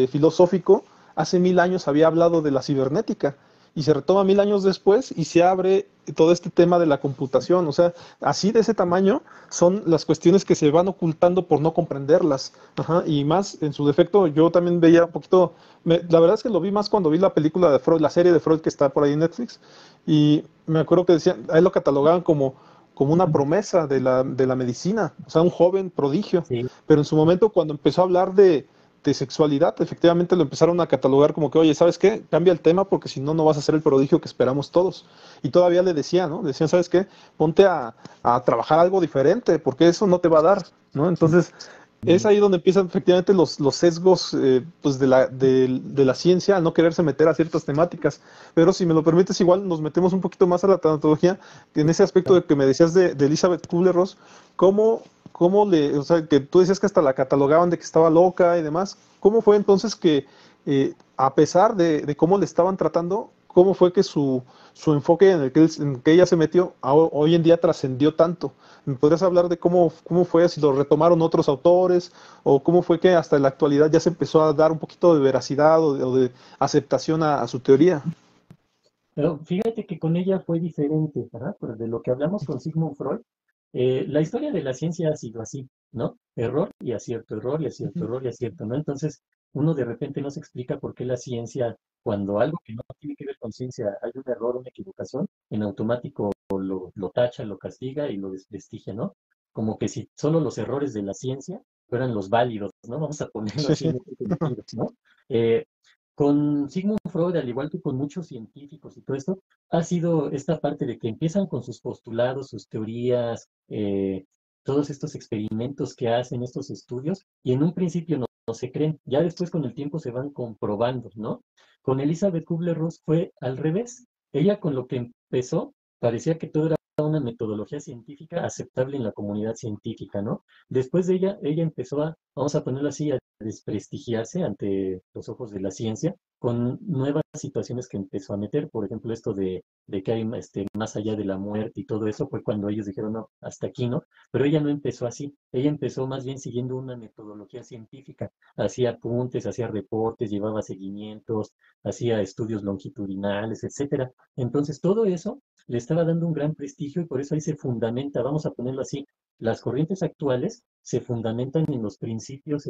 filosófico hace 1000 años había hablado de la cibernética y se retoma 1000 años después y se abre todo este tema de la computación. O sea, así de ese tamaño son las cuestiones que se van ocultando por no comprenderlas. Ajá, y más en su defecto, yo también veía un poquito, la verdad es que lo vi más cuando vi la película de Freud, la serie de Freud que está por ahí en Netflix, y me acuerdo que decían, a él lo catalogaban como una promesa de la medicina, o sea, un joven prodigio, sí, pero en su momento cuando empezó a hablar de sexualidad, efectivamente lo empezaron a catalogar como que, oye, ¿sabes qué? Cambia el tema porque si no, no vas a ser el prodigio que esperamos todos. Y todavía le decían, ¿no? Decían, ¿sabes qué? Ponte a trabajar algo diferente, porque eso no te va a dar, ¿no? Entonces, es ahí donde empiezan efectivamente los sesgos pues de la ciencia al no quererse meter a ciertas temáticas. Pero si me lo permites, igual nos metemos un poquito más a la tanatología, en ese aspecto de que me decías de Elizabeth Kubler-Ross, ¿cómo, o sea, que tú decías que hasta la catalogaban de que estaba loca y demás? ¿Cómo fue entonces que, a pesar de cómo le estaban tratando, cómo fue que su enfoque en el que ella se metió hoy en día trascendió tanto? ¿Me podrías hablar de cómo fue, si lo retomaron otros autores, o cómo fue que hasta en la actualidad ya se empezó a dar un poquito de veracidad o de aceptación a su teoría? Pero fíjate que con ella fue diferente, ¿verdad? Pues de lo que hablamos con Sigmund Freud, la historia de la ciencia ha sido así, ¿no? Error y acierto, Ujú. error y acierto, ¿no? Entonces, uno de repente no se explica por qué la ciencia, cuando algo que no tiene que ver con ciencia, hay un error, una equivocación, en automático lo tacha, lo castiga y lo desprestigia, ¿no? Como que si solo los errores de la ciencia fueran los válidos, ¿no? Vamos a ponerlo Sí, así sí. en este sentido, ¿no? Eh, con Sigmund Freud, al igual que con muchos científicos y todo esto, ha sido esta parte de que empiezan con sus postulados, sus teorías, todos estos experimentos que hacen, estos estudios, y en un principio no se creen, ya después con el tiempo se van comprobando, ¿no? Con Elizabeth Kubler-Ross fue al revés. Ella con lo que empezó parecía que todo era una metodología científica aceptable en la comunidad científica, ¿no? Después de ella empezó a, vamos a ponerlo así, a desprestigiarse ante los ojos de la ciencia con nuevas situaciones que empezó a meter. Por ejemplo, esto de que hay más allá de la muerte y todo eso fue cuando ellos dijeron, no, hasta aquí, ¿no? Pero ella no empezó así, ella empezó más bien siguiendo una metodología científica, hacía apuntes, hacía reportes, llevaba seguimientos, hacía estudios longitudinales, etcétera. Entonces, todo eso le estaba dando un gran prestigio y por eso ahí se fundamenta, vamos a ponerlo así, las corrientes actuales se fundamentan en los principios,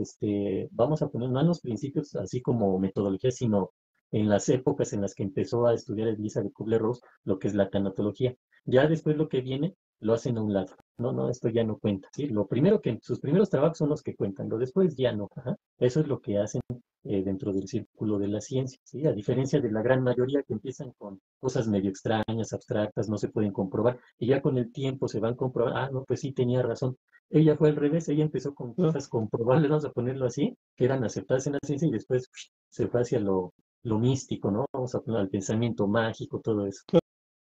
vamos a poner, no en los principios así como metodología, sino en las épocas en las que empezó a estudiar Elizabeth Kubler-Ross lo que es la tanatología. Ya después lo que viene lo hacen a un lado. No, no, esto ya no cuenta. ¿Sí? Lo primero que, sus primeros trabajos son los que cuentan, lo después ya no. Ajá. Eso es lo que hacen dentro del círculo de la ciencia, ¿sí? A diferencia de la gran mayoría que empiezan con cosas medio extrañas, abstractas, no se pueden comprobar, y ya con el tiempo se van comprobando, ah, no, pues sí tenía razón. Ella fue al revés, ella empezó con ¿No? cosas comprobables, vamos a ponerlo así, que eran aceptadas en la ciencia y después se fue hacia lo místico, ¿no? Vamos a poner al pensamiento mágico, todo eso.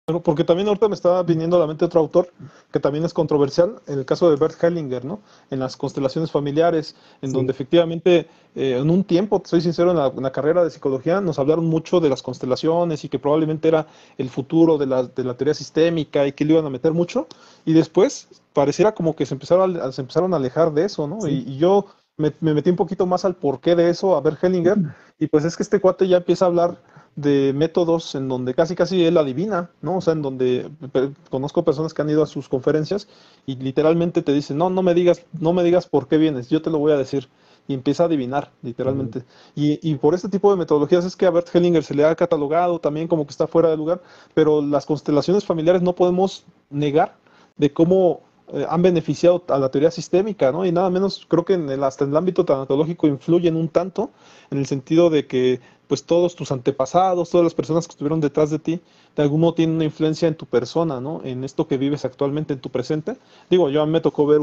Claro, porque también ahorita me estaba viniendo a la mente otro autor que también es controversial, en el caso de Bert Hellinger, ¿no? En las constelaciones familiares, en donde Sí. efectivamente, en un tiempo, soy sincero, en la carrera de psicología nos hablaron mucho de las constelaciones y que probablemente era el futuro de la teoría sistémica y que le iban a meter mucho, y después pareciera como que se empezaron a alejar de eso, ¿no? Sí. Y yo me metí un poquito más al porqué de eso, a Bert Hellinger, y pues es que este cuate ya empieza a hablar de métodos en donde casi casi él adivina, ¿no? O sea, en donde conozco personas que han ido a sus conferencias y literalmente te dicen, no, no me digas por qué vienes, yo te lo voy a decir. Y empieza a adivinar, Mm. literalmente. Y por este tipo de metodologías es que a Bert Hellinger se le ha catalogado también como que está fuera de lugar, pero las constelaciones familiares no podemos negar de cómo han beneficiado a la teoría sistémica, ¿no? Y nada menos, creo que hasta en el ámbito tanatológico influyen un tanto, en el sentido de que pues todos tus antepasados, todas las personas que estuvieron detrás de ti, de algún modo tienen una influencia en tu persona, ¿no? En esto que vives actualmente, en tu presente. Digo, yo a mí me tocó ver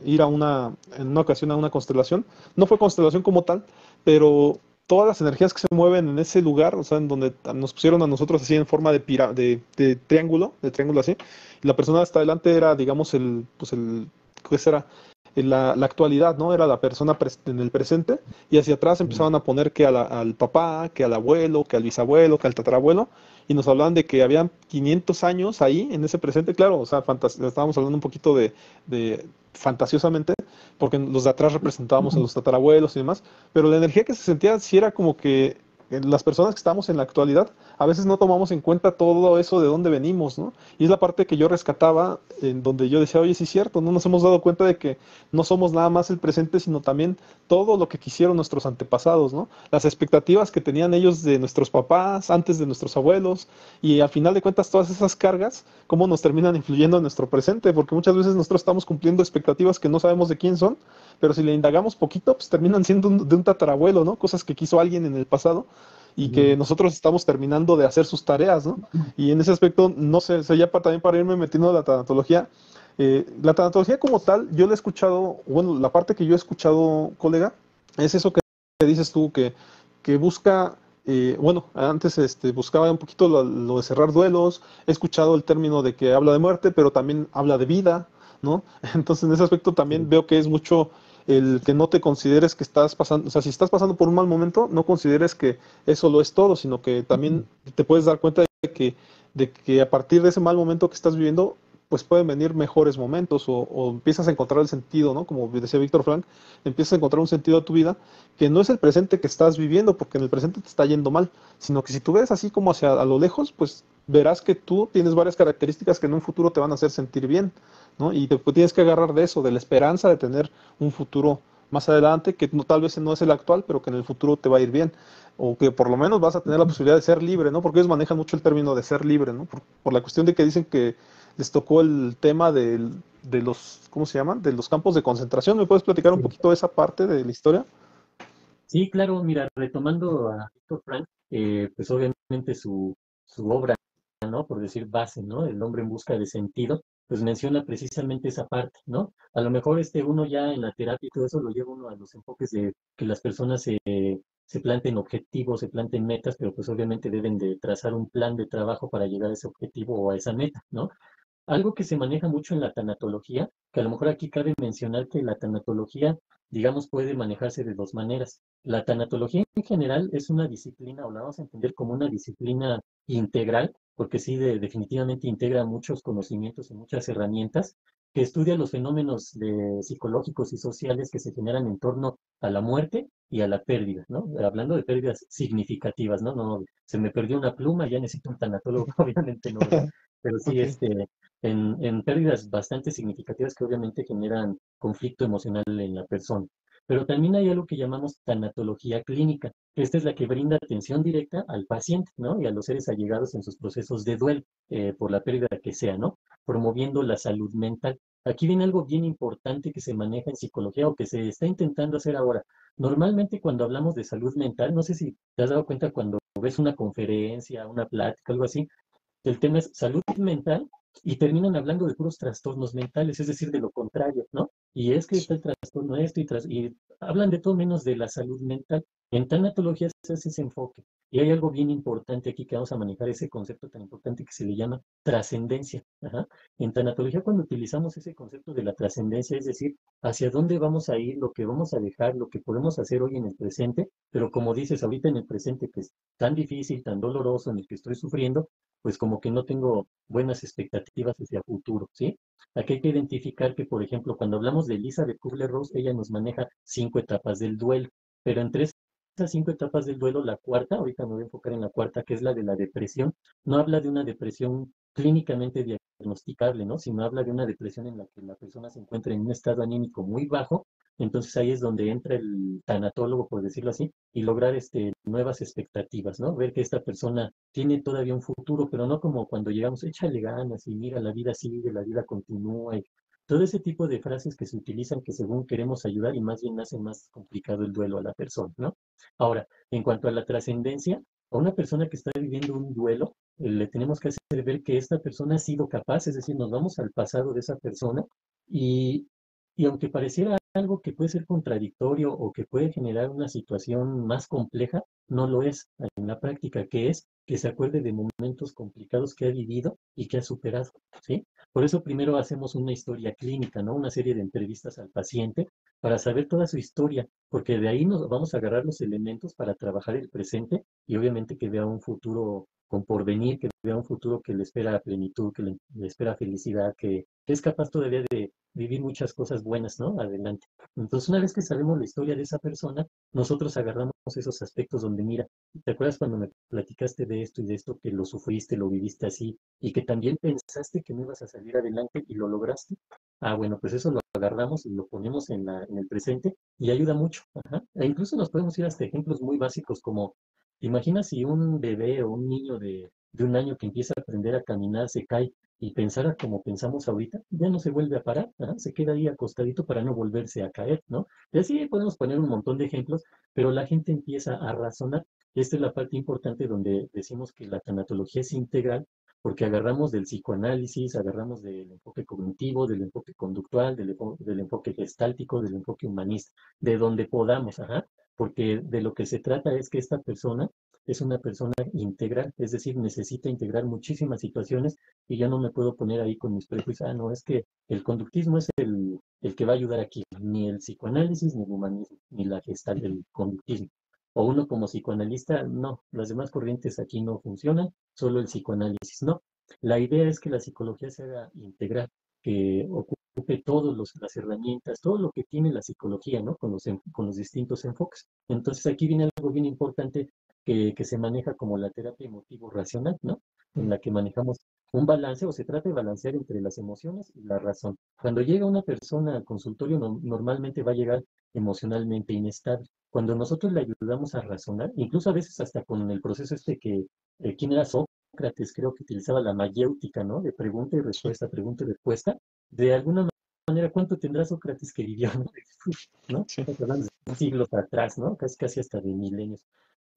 ir en una ocasión a una constelación. No fue constelación como tal, pero todas las energías que se mueven en ese lugar, o sea, en donde nos pusieron a nosotros así en forma de triángulo así, y la persona hasta adelante era, digamos, ¿qué será? La actualidad, ¿no? Era la persona en el presente, y hacia atrás Mm. empezaban a poner que al papá, que al abuelo, que al bisabuelo, que al tatarabuelo, y nos hablaban de que habían 500 años ahí, en ese presente, claro, o sea, estábamos hablando un poquito de fantasiosamente, porque los de atrás representábamos a los tatarabuelos y demás, pero la energía que se sentía sí era como que las personas que estamos en la actualidad, a veces no tomamos en cuenta todo eso de dónde venimos, ¿no? Y es la parte que yo rescataba, en donde yo decía, oye, sí es cierto, no nos hemos dado cuenta de que no somos nada más el presente, sino también todo lo que quisieron nuestros antepasados, ¿no? Las expectativas que tenían ellos de nuestros papás, antes de nuestros abuelos, y al final de cuentas todas esas cargas, cómo nos terminan influyendo en nuestro presente, porque muchas veces nosotros estamos cumpliendo expectativas que no sabemos de quién son, pero si le indagamos poquito, pues terminan siendo de un tatarabuelo, ¿no? Cosas que quiso alguien en el pasado y que Mm. nosotros estamos terminando de hacer sus tareas, ¿no? Y en ese aspecto, no sé, o sea, ya también para irme metiendo a la tanatología, La tanatología como tal, yo la he escuchado, bueno, la parte que yo he escuchado, colega, es eso que dices tú, que busca, bueno, antes buscaba un poquito lo de cerrar duelos, he escuchado el término de que habla de muerte, pero también habla de vida, ¿no? Entonces, en ese aspecto también Sí. veo que es mucho el que no te consideres que estás pasando, o sea, si estás pasando por un mal momento, no consideres que eso lo es todo, sino que también te puedes dar cuenta de que a partir de ese mal momento que estás viviendo, pues pueden venir mejores momentos o empiezas a encontrar el sentido, ¿no? Como decía Víctor Frank, empiezas a encontrar un sentido a tu vida que no es el presente que estás viviendo, porque en el presente te está yendo mal, sino que si tú ves así como hacia a lo lejos, pues verás que tú tienes varias características que en un futuro te van a hacer sentir bien, ¿no? Y te tienes que agarrar de eso, de la esperanza de tener un futuro más adelante, que no, tal vez no es el actual, pero que en el futuro te va a ir bien, o que por lo menos vas a tener la posibilidad de ser libre, ¿no? Porque ellos manejan mucho el término de ser libre, ¿no? Por la cuestión de que dicen que les tocó el tema de los, ¿cómo se llaman? De los campos de concentración. ¿Me puedes platicar un Sí. poquito de esa parte de la historia? Sí, claro, mira, retomando a Víctor Frank, pues obviamente su obra, ¿no? Por decir base, ¿no? El hombre en busca de sentido, pues menciona precisamente esa parte, ¿no? A lo mejor uno ya en la terapia y todo eso lo lleva uno a los enfoques de que las personas se planten objetivos, se planten metas, pero pues obviamente deben de trazar un plan de trabajo para llegar a ese objetivo o a esa meta, ¿no? Algo que se maneja mucho en la tanatología, que a lo mejor aquí cabe mencionar que la tanatología, digamos, puede manejarse de dos maneras. La tanatología en general es una disciplina, o la vamos a entender como una disciplina integral, porque sí, definitivamente integra muchos conocimientos y muchas herramientas, que estudia los fenómenos psicológicos y sociales que se generan en torno a la muerte y a la pérdida, ¿no? Hablando de pérdidas significativas, ¿no? No, se me perdió una pluma, ya necesito un tanatólogo, obviamente no, ¿verdad? Pero sí, Ok. en pérdidas bastante significativas que obviamente generan conflicto emocional en la persona. Pero también hay algo que llamamos tanatología clínica. Esta es la que brinda atención directa al paciente, ¿no? Y a los seres allegados en sus procesos de duelo, por la pérdida que sea, ¿no? Promoviendo la salud mental. Aquí viene algo bien importante que se maneja en psicología o que se está intentando hacer ahora. Normalmente cuando hablamos de salud mental, no sé si te has dado cuenta cuando ves una conferencia, una plática, algo así, el tema es salud mental y terminan hablando de puros trastornos mentales, es decir, de lo contrario, ¿no? Y es que está el trastorno esto y hablan de todo menos de la salud mental. En tanatología se hace ese enfoque. Y hay algo bien importante aquí que vamos a manejar, ese concepto tan importante que se le llama trascendencia. Ajá. En tanatología, cuando utilizamos ese concepto de la trascendencia, es decir, hacia dónde vamos a ir, lo que vamos a dejar, lo que podemos hacer hoy en el presente, pero como dices ahorita en el presente, que es tan difícil, tan doloroso, en el que estoy sufriendo, pues como que no tengo buenas expectativas hacia futuro, ¿sí? Aquí hay que identificar que, por ejemplo, cuando hablamos de Elizabeth Kubler-Ross, ella nos maneja 5 etapas del duelo, pero entre esas 5 etapas del duelo, la cuarta, ahorita me voy a enfocar en la cuarta, que es la de la depresión, no habla de una depresión clínicamente diagnosticable, ¿no? Sino habla de una depresión en la que la persona se encuentra en un estado anímico muy bajo, entonces ahí es donde entra el tanatólogo, por decirlo así, y lograr nuevas expectativas, ¿no? Ver que esta persona tiene todavía un futuro, pero no como cuando llegamos, échale ganas y mira, la vida sigue, la vida continúa y todo ese tipo de frases que se utilizan que según queremos ayudar y más bien hace más complicado el duelo a la persona, ¿no? Ahora, en cuanto a la trascendencia, a una persona que está viviendo un duelo, le tenemos que hacer ver que esta persona ha sido capaz, es decir, nos vamos al pasado de esa persona y, y aunque pareciera algo que puede ser contradictorio o que puede generar una situación más compleja, no lo es en la práctica, que es que se acuerde de momentos complicados que ha vivido y que ha superado, ¿sí? Por eso primero hacemos una historia clínica, ¿no? Una serie de entrevistas al paciente para saber toda su historia, porque de ahí nos vamos a agarrar los elementos para trabajar el presente y obviamente que vea un futuro con porvenir, que vea un futuro que le espera plenitud, que le espera felicidad, que es capaz todavía de vivir muchas cosas buenas, ¿no? Adelante. Entonces, una vez que sabemos la historia de esa persona, nosotros agarramos esos aspectos donde, mira, ¿te acuerdas cuando me platicaste de esto y de esto, que lo sufriste, lo viviste así, y que también pensaste que no ibas a salir adelante y lo lograste? Ah, bueno, pues eso lo agarramos y lo ponemos en el presente y ayuda mucho. Ajá. E incluso nos podemos ir hasta ejemplos muy básicos como, imagina si un bebé o un niño de un año que empieza a aprender a caminar se cae y pensara como pensamos ahorita, ya no se vuelve a parar, ajá, se queda ahí acostadito para no volverse a caer, ¿no? Y así podemos poner un montón de ejemplos, pero la gente empieza a razonar. Esta es la parte importante donde decimos que la tanatología es integral, porque agarramos del psicoanálisis, agarramos del enfoque cognitivo, del enfoque conductual, del enfoque gestáltico, del enfoque humanista, de donde podamos, ajá, porque de lo que se trata es que esta persona es una persona integral, es decir, necesita integrar muchísimas situaciones y yo no me puedo poner ahí con mis prejuicios, no, es que el conductismo es el que va a ayudar aquí, ni el psicoanálisis, ni el humanismo, ni la gestal del conductismo. O uno como psicoanalista, no, las demás corrientes aquí no funcionan, solo el psicoanálisis, no. La idea es que la psicología se haga integral, que ocupe todas las herramientas, todo lo que tiene la psicología, ¿no? Con los distintos enfoques. Entonces aquí viene algo bien importante que se maneja como la terapia emotivo-racional, ¿no? En la que manejamos un balance o se trata de balancear entre las emociones y la razón. Cuando llega una persona al consultorio, normalmente va a llegar emocionalmente inestable. Cuando nosotros le ayudamos a razonar, incluso a veces hasta con el proceso ¿quién era Sócrates? Creo que utilizaba la mayéutica, ¿no? De Sí, pregunta y respuesta. De alguna manera, ¿cuánto tendrá Sócrates que vivió, ¿no? ¿No? sí. Estamos hablando de siglos atrás, ¿no? Casi hasta de milenios.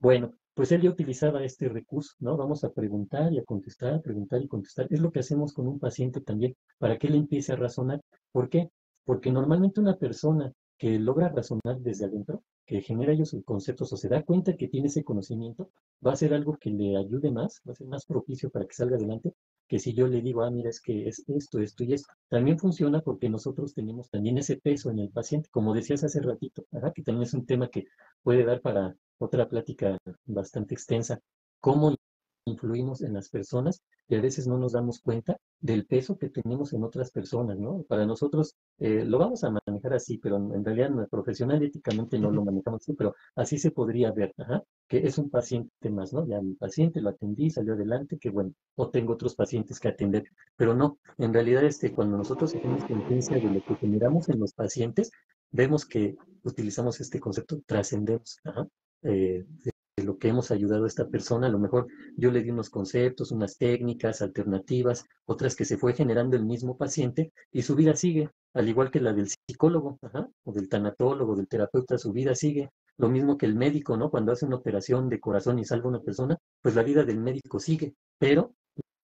Bueno, pues él ya utilizaba este recurso, ¿no? Vamos a preguntar y a contestar, preguntar y contestar. Es lo que hacemos con un paciente también, para que él empiece a razonar. ¿Por qué? Porque normalmente una persona que logra razonar desde adentro, que genera ellos sus conceptos o se da cuenta que tiene ese conocimiento, va a ser algo que le ayude más, va a ser más propicio para que salga adelante, que si yo le digo, mira, es que es esto y esto. También funciona porque nosotros tenemos también ese peso en el paciente, como decías hace ratito, ¿verdad? Que también es un tema que puede dar para otra plática bastante extensa. ¿Cómo influimos en las personas y a veces no nos damos cuenta del peso que tenemos en otras personas, ¿no? Para nosotros lo vamos a manejar así, pero en realidad profesional y éticamente no lo manejamos así, pero así se podría ver, ajá, que es un paciente más, ¿no? Ya mi paciente lo atendí, salió adelante, que bueno, o tengo otros pacientes que atender, pero no, en realidad cuando nosotros hacemos conciencia de lo que generamos en los pacientes, vemos que utilizamos este concepto, trascendemos, ajá, de lo que hemos ayudado a esta persona. A lo mejor yo le di unos conceptos, unas técnicas alternativas, otras que se fue generando el mismo paciente y su vida sigue, al igual que la del psicólogo, ajá, o del tanatólogo, del terapeuta, su vida sigue. Lo mismo que el médico, ¿no? Cuando hace una operación de corazón y salva a una persona, pues la vida del médico sigue, pero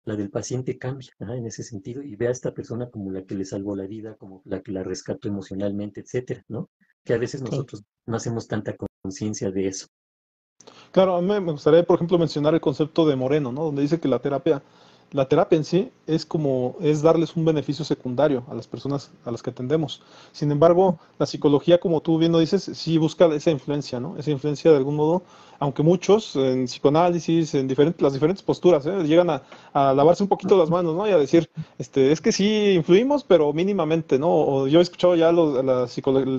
la del paciente cambia, ajá, en ese sentido y ve a esta persona como la que le salvó la vida, como la que la rescató emocionalmente, etcétera, ¿no? Que a veces Claro. nosotros no hacemos tanta conciencia de eso. Claro, a mí me gustaría, por ejemplo, mencionar el concepto de Moreno, ¿no? Donde dice que la terapia en sí es darles un beneficio secundario a las personas a las que atendemos. Sin embargo, la psicología, como tú bien lo dices, sí busca esa influencia, ¿no? Esa influencia de algún modo, aunque muchos en psicoanálisis, las diferentes posturas, llegan a lavarse un poquito las manos, ¿no? Y a decir, es que sí influimos, pero mínimamente, ¿no? O yo he escuchado ya el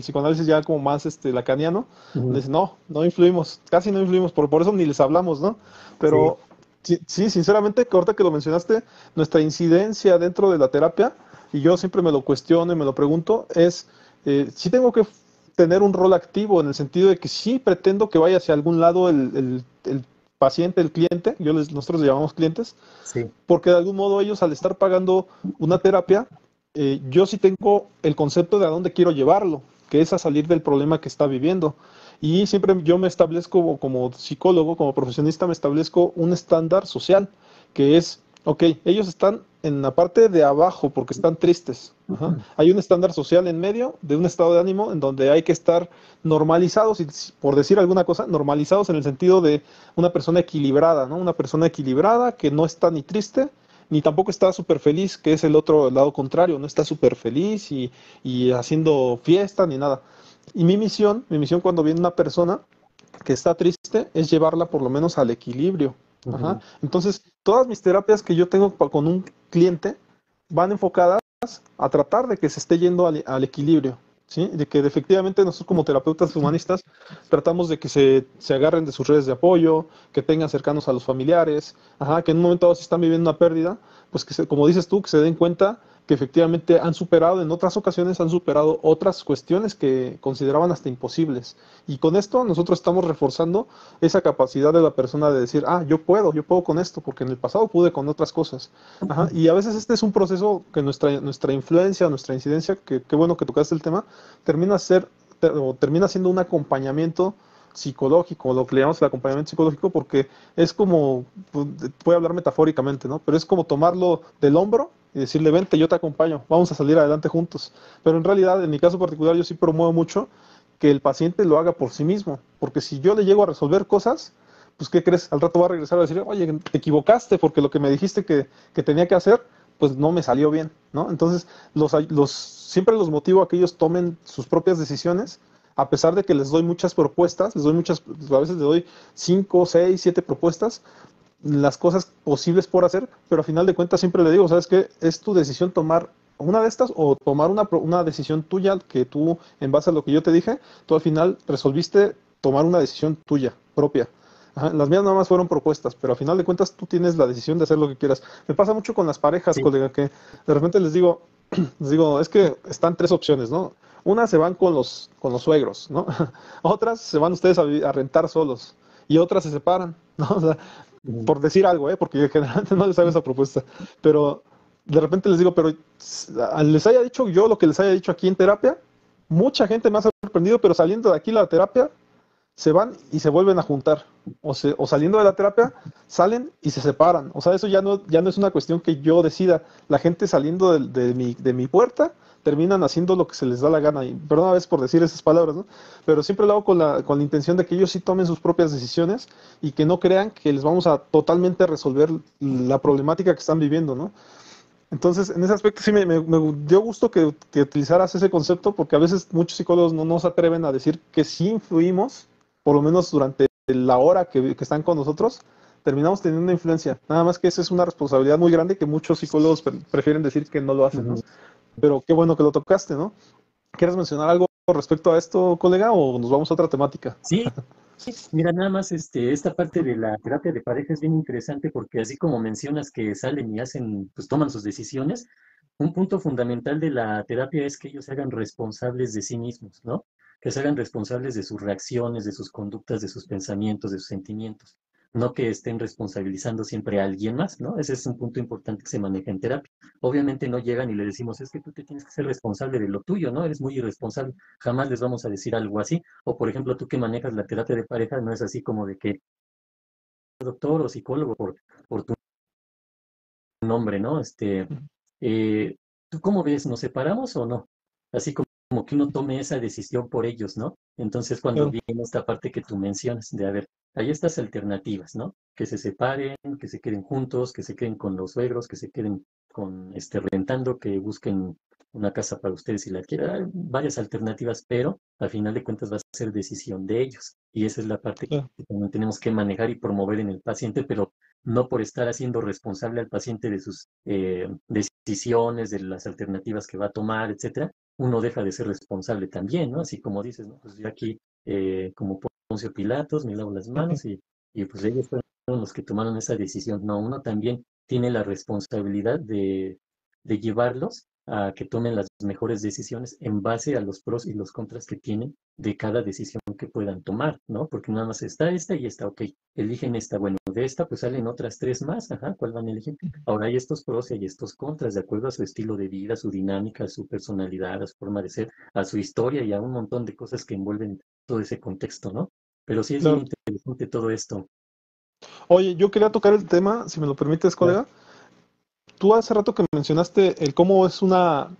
psicoanálisis ya como más lacaniano, donde Ujú. dice, no, no influimos, casi no influimos, por eso ni les hablamos, ¿no? Sí, Pero sí, sí, sinceramente, que ahorita que lo mencionaste, nuestra incidencia dentro de la terapia, y yo siempre me lo cuestiono y me lo pregunto, si tengo que tener un rol activo en el sentido de que sí pretendo que vaya hacia algún lado el paciente, el cliente, nosotros le llamamos clientes, sí, porque de algún modo ellos al estar pagando una terapia, yo sí tengo el concepto de a dónde quiero llevarlo, que es a salir del problema que está viviendo. Y siempre yo me establezco como psicólogo, como profesionista, me establezco un estándar social, que es, ok, ellos están en la parte de abajo porque están tristes. Ajá. Hay un estándar social en medio de un estado de ánimo en donde hay que estar normalizados, y por decir alguna cosa, normalizados en el sentido de una persona equilibrada, ¿no? Una persona equilibrada que no está ni triste, ni tampoco está súper feliz, que es el lado contrario, no está súper feliz y haciendo fiesta ni nada. Y mi misión cuando viene una persona que está triste es llevarla por lo menos al equilibrio. Ajá. ujú, Entonces, todas mis terapias que yo tengo con un cliente van enfocadas a tratar de que se esté yendo al equilibrio. ¿Sí? De que efectivamente nosotros como terapeutas humanistas tratamos de que se agarren de sus redes de apoyo, que tengan cercanos a los familiares, ajá, que en un momento dado si están viviendo una pérdida, pues como dices tú, que se den cuenta que efectivamente en otras ocasiones han superado otras cuestiones que consideraban hasta imposibles. Y con esto nosotros estamos reforzando esa capacidad de la persona de decir, yo puedo con esto, porque en el pasado pude con otras cosas. Ajá. Y a veces este es un proceso que nuestra influencia, nuestra incidencia, que qué bueno que tocaste el tema, termina siendo un acompañamiento psicológico, lo que le llamamos el acompañamiento psicológico, porque es como, voy a hablar metafóricamente, ¿no? Pero es como tomarlo del hombro y decirle, vente, yo te acompaño, vamos a salir adelante juntos. Pero en realidad, en mi caso particular, yo sí promuevo mucho que el paciente lo haga por sí mismo, porque si yo le llego a resolver cosas, pues ¿qué crees? Al rato va a regresar a decir, oye, te equivocaste porque lo que me dijiste que tenía que hacer, pues no me salió bien, ¿no? Entonces, siempre los motivo a que ellos tomen sus propias decisiones, a pesar de que les doy muchas propuestas, a veces les doy 5, 6, 7 propuestas, las cosas posibles por hacer, pero a final de cuentas siempre le digo, ¿sabes qué? Es tu decisión tomar una de estas o tomar una decisión tuya que tú, en base a lo que yo te dije, tú al final resolviste tomar una decisión tuya, propia. Ajá, las mías nada más fueron propuestas, pero a final de cuentas tú tienes la decisión de hacer lo que quieras. Me pasa mucho con las parejas, Sí, colega, que de repente les digo, es que están tres opciones, ¿no? Una se van con los suegros, ¿no? Otras se van ustedes a rentar solos y otras se separan, ¿no? O sea, ujú, por decir algo, porque generalmente no les hago esa propuesta, pero de repente les digo, pero les haya dicho yo lo que les haya dicho aquí en terapia, mucha gente me ha sorprendido, pero saliendo de aquí la terapia, se van y se vuelven a juntar, o saliendo de la terapia, salen y se separan, o sea, eso ya no es una cuestión que yo decida, la gente saliendo de mi puerta, terminan haciendo lo que se les da la gana, y perdón a veces por decir esas palabras, ¿no? Pero siempre lo hago con la intención de que ellos sí tomen sus propias decisiones y que no crean que les vamos a totalmente resolver la problemática que están viviendo, ¿no? Entonces, en ese aspecto sí me dio gusto que utilizaras ese concepto, porque a veces muchos psicólogos no se atreven a decir que sí influimos, por lo menos durante la hora que están con nosotros, terminamos teniendo una influencia. Nada más que esa es una responsabilidad muy grande que muchos psicólogos prefieren decir que no lo hacen, ¿no? ujú. Pero qué bueno que lo tocaste, ¿no? ¿Quieres mencionar algo respecto a esto, colega, o nos vamos a otra temática? Sí, mira, nada más esta parte de la terapia de pareja es bien interesante porque así como mencionas que salen y hacen, pues toman sus decisiones, un punto fundamental de la terapia es que ellos se hagan responsables de sí mismos, ¿no? Que se hagan responsables de sus reacciones, de sus conductas, de sus pensamientos, de sus sentimientos. No que estén responsabilizando siempre a alguien más, ¿no? Ese es un punto importante que se maneja en terapia. Obviamente no llegan y le decimos, es que tú te tienes que ser responsable de lo tuyo, ¿no? Eres muy irresponsable. Jamás les vamos a decir algo así. O por ejemplo, tú que manejas la terapia de pareja, no es así como de que doctor o psicólogo por tu nombre, ¿no? Eh, ¿Tú cómo ves? ¿Nos separamos o no? Así como que uno tome esa decisión por ellos, ¿no? Entonces, cuando Claro. viene esta parte que tú mencionas, de a ver, hay estas alternativas, ¿no? Que se separen, que se queden juntos, que se queden con los suegros, que se queden con rentando, que busquen una casa para ustedes si la quieren. Hay varias alternativas, pero al final de cuentas va a ser decisión de ellos. Y esa es la parte Claro. que también tenemos que manejar y promover en el paciente, pero no por estar haciendo responsable al paciente de sus decisiones, de las alternativas que va a tomar, etcétera, uno deja de ser responsable también, ¿no? Así como dices, ¿no? Pues yo aquí, como Poncio Pilatos, me lavo las manos y pues ellos fueron los que tomaron esa decisión. No, uno también tiene la responsabilidad de llevarlos a que tomen las mejores decisiones en base a los pros y los contras que tienen de cada decisión que puedan tomar, ¿no? Porque nada más está esta y esta, ok, eligen esta, bueno, de esta pues salen otras tres más, ajá, ¿cuál van a elegir? Ahora hay estos pros y hay estos contras, de acuerdo a su estilo de vida, su dinámica, a su personalidad, a su forma de ser, a su historia y a un montón de cosas que envuelven todo ese contexto, ¿no? Pero sí es bien Claro. interesante todo esto. Oye, yo quería tocar el tema, si me lo permites, Claro. colega. Tú hace rato que mencionaste el cómo es una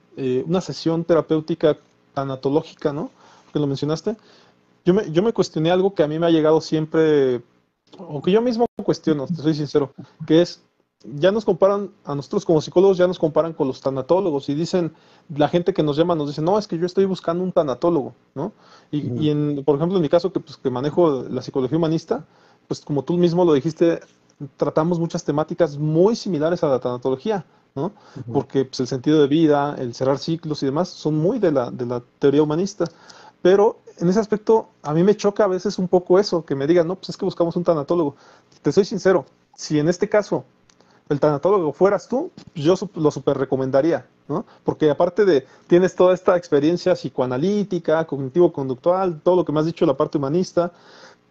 sesión terapéutica tanatológica, ¿no? Que lo mencionaste. Yo me cuestioné algo que a mí me ha llegado siempre, o que yo mismo cuestiono, te soy sincero, que es, ya nos comparan, a nosotros como psicólogos ya nos comparan con los tanatólogos y dicen, la gente que nos llama nos dice, no, es que yo estoy buscando un tanatólogo, ¿no? Y Ujú, por ejemplo, en mi caso, que manejo la psicología humanista, pues como tú mismo lo dijiste, tratamos muchas temáticas muy similares a la tanatología, ¿no? ujú. Porque pues, el sentido de vida, el cerrar ciclos y demás son muy de la teoría humanista. Pero en ese aspecto, a mí me choca a veces un poco eso, que me digan, no, pues es que buscamos un tanatólogo. Te soy sincero, si en este caso el tanatólogo fueras tú, yo lo super recomendaría, ¿no? Porque aparte tienes toda esta experiencia psicoanalítica, cognitivo-conductual, todo lo que me has dicho de la parte humanista,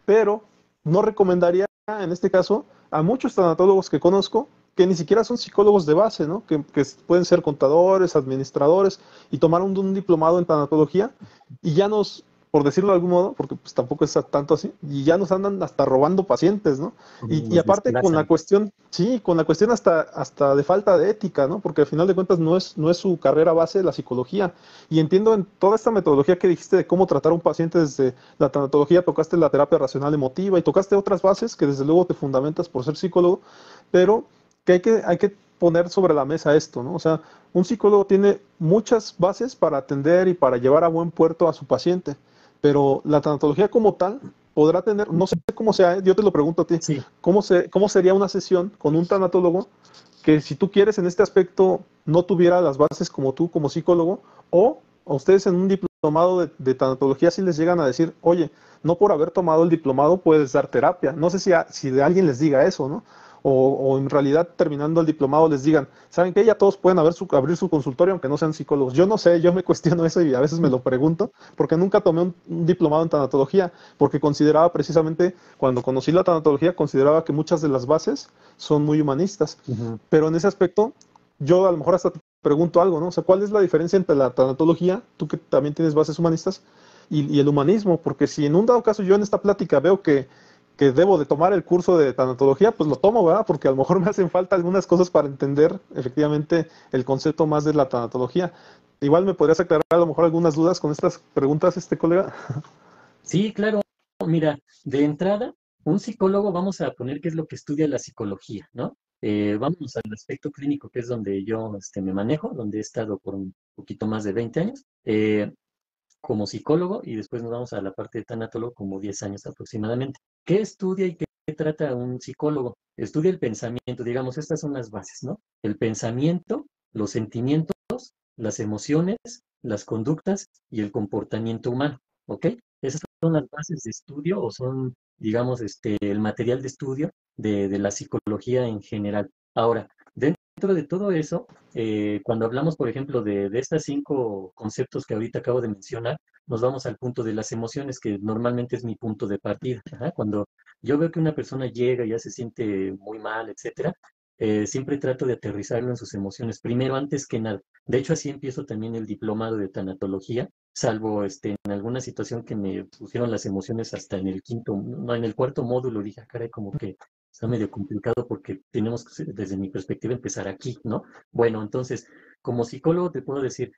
pero no recomendaría en este caso a muchos tanatólogos que conozco que ni siquiera son psicólogos de base, ¿no? Que pueden ser contadores, administradores y tomaron un diplomado en tanatología y ya por decirlo de algún modo, porque pues tampoco es tanto así, y ya nos andan hasta robando pacientes, ¿no? Como Y nos aparte con la desplazan. cuestión, sí, con la cuestión hasta de falta de ética, ¿no? Porque al final de cuentas no es su carrera base la psicología. Y entiendo en toda esta metodología que dijiste de cómo tratar a un paciente desde la tanatología, tocaste la terapia racional emotiva y tocaste otras bases que desde luego te fundamentas por ser psicólogo, pero que hay que poner sobre la mesa esto, ¿no? O sea, un psicólogo tiene muchas bases para atender y para llevar a buen puerto a su paciente, pero la tanatología como tal podrá tener, no sé cómo sea, yo te lo pregunto a ti, Sí, cómo sería una sesión con un tanatólogo que si tú quieres en este aspecto no tuviera las bases como tú como psicólogo, o a ustedes en un diplomado de tanatología sí les llegan a decir, oye, no por haber tomado el diplomado puedes dar terapia. No sé si de alguien les diga eso, ¿no? O en realidad terminando el diplomado les digan, ¿saben qué? Ya todos pueden abrir su consultorio aunque no sean psicólogos. Yo no sé, yo me cuestiono eso y a veces me lo pregunto, porque nunca tomé un diplomado en tanatología, porque consideraba precisamente, cuando conocí la tanatología, consideraba que muchas de las bases son muy humanistas. ujú. Pero en ese aspecto, yo a lo mejor hasta te pregunto algo, ¿no? O sea, ¿cuál es la diferencia entre la tanatología, tú que también tienes bases humanistas, y el humanismo? Porque si en un dado caso yo en esta plática veo que debo de tomar el curso de tanatología, pues lo tomo, ¿verdad? Porque a lo mejor me hacen falta algunas cosas para entender efectivamente el concepto más de la tanatología. Igual me podrías aclarar a lo mejor algunas dudas con estas preguntas, colega. Sí, claro. Mira, de entrada, un psicólogo, vamos a poner qué es lo que estudia la psicología, ¿no? Vamos al aspecto clínico, que es donde yo me manejo, donde he estado por un poquito más de 20 años, como psicólogo, y después nos vamos a la parte de tanatólogo como 10 años aproximadamente. ¿Qué estudia y qué trata un psicólogo? Estudia el pensamiento, digamos, estas son las bases, ¿no? El pensamiento, los sentimientos, las emociones, las conductas y el comportamiento humano, ¿ok? Esas son las bases de estudio o son, digamos, el material de estudio de la psicología en general. Ahora, dentro de todo eso, cuando hablamos, por ejemplo, de estas 5 conceptos que ahorita acabo de mencionar, nos vamos al punto de las emociones, que normalmente es mi punto de partida. Ajá. Cuando yo veo que una persona llega y ya se siente muy mal, etcétera, siempre trato de aterrizarlo en sus emociones, primero, antes que nada. De hecho, así empiezo también el diplomado de tanatología, salvo en alguna situación que me pusieron las emociones hasta en el quinto, no, en el cuarto módulo, dije, "Ah, caray, como que está medio complicado porque tenemos que, desde mi perspectiva, empezar aquí, ¿no?". Bueno, entonces, como psicólogo te puedo decir,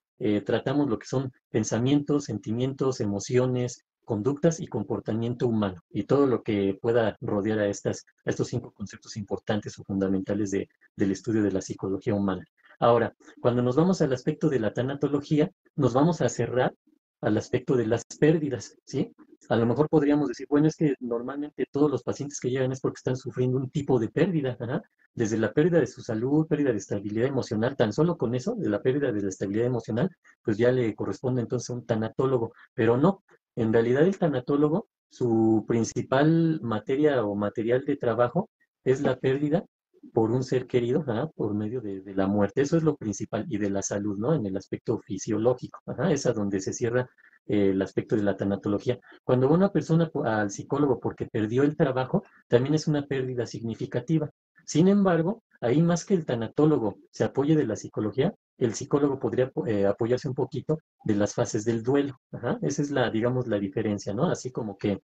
tratamos lo que son pensamientos, sentimientos, emociones, conductas y comportamiento humano, y todo lo que pueda rodear a estos 5 conceptos importantes o fundamentales del estudio de la psicología humana. Ahora, cuando nos vamos al aspecto de la tanatología, nos vamos a cerrar al aspecto de las pérdidas, ¿sí? A lo mejor podríamos decir, bueno, es que normalmente todos los pacientes que llegan es porque están sufriendo un tipo de pérdida, ¿verdad? Desde la pérdida de su salud, pérdida de estabilidad emocional, tan solo con eso, de la pérdida de la estabilidad emocional, pues ya le corresponde entonces a un tanatólogo, pero no, en realidad el tanatólogo, su principal materia o material de trabajo es la pérdida por un ser querido, ajá, por medio de la muerte. Eso es lo principal, y de la salud, ¿no? En el aspecto fisiológico, ajá, es a donde se cierra el aspecto de la tanatología. Cuando va una persona al psicólogo porque perdió el trabajo, también es una pérdida significativa. Sin embargo, ahí más que el tanatólogo se apoye de la psicología, el psicólogo podría apoyarse un poquito de las fases del duelo. Ajá, esa es la, digamos, la diferencia, ¿no? Así como que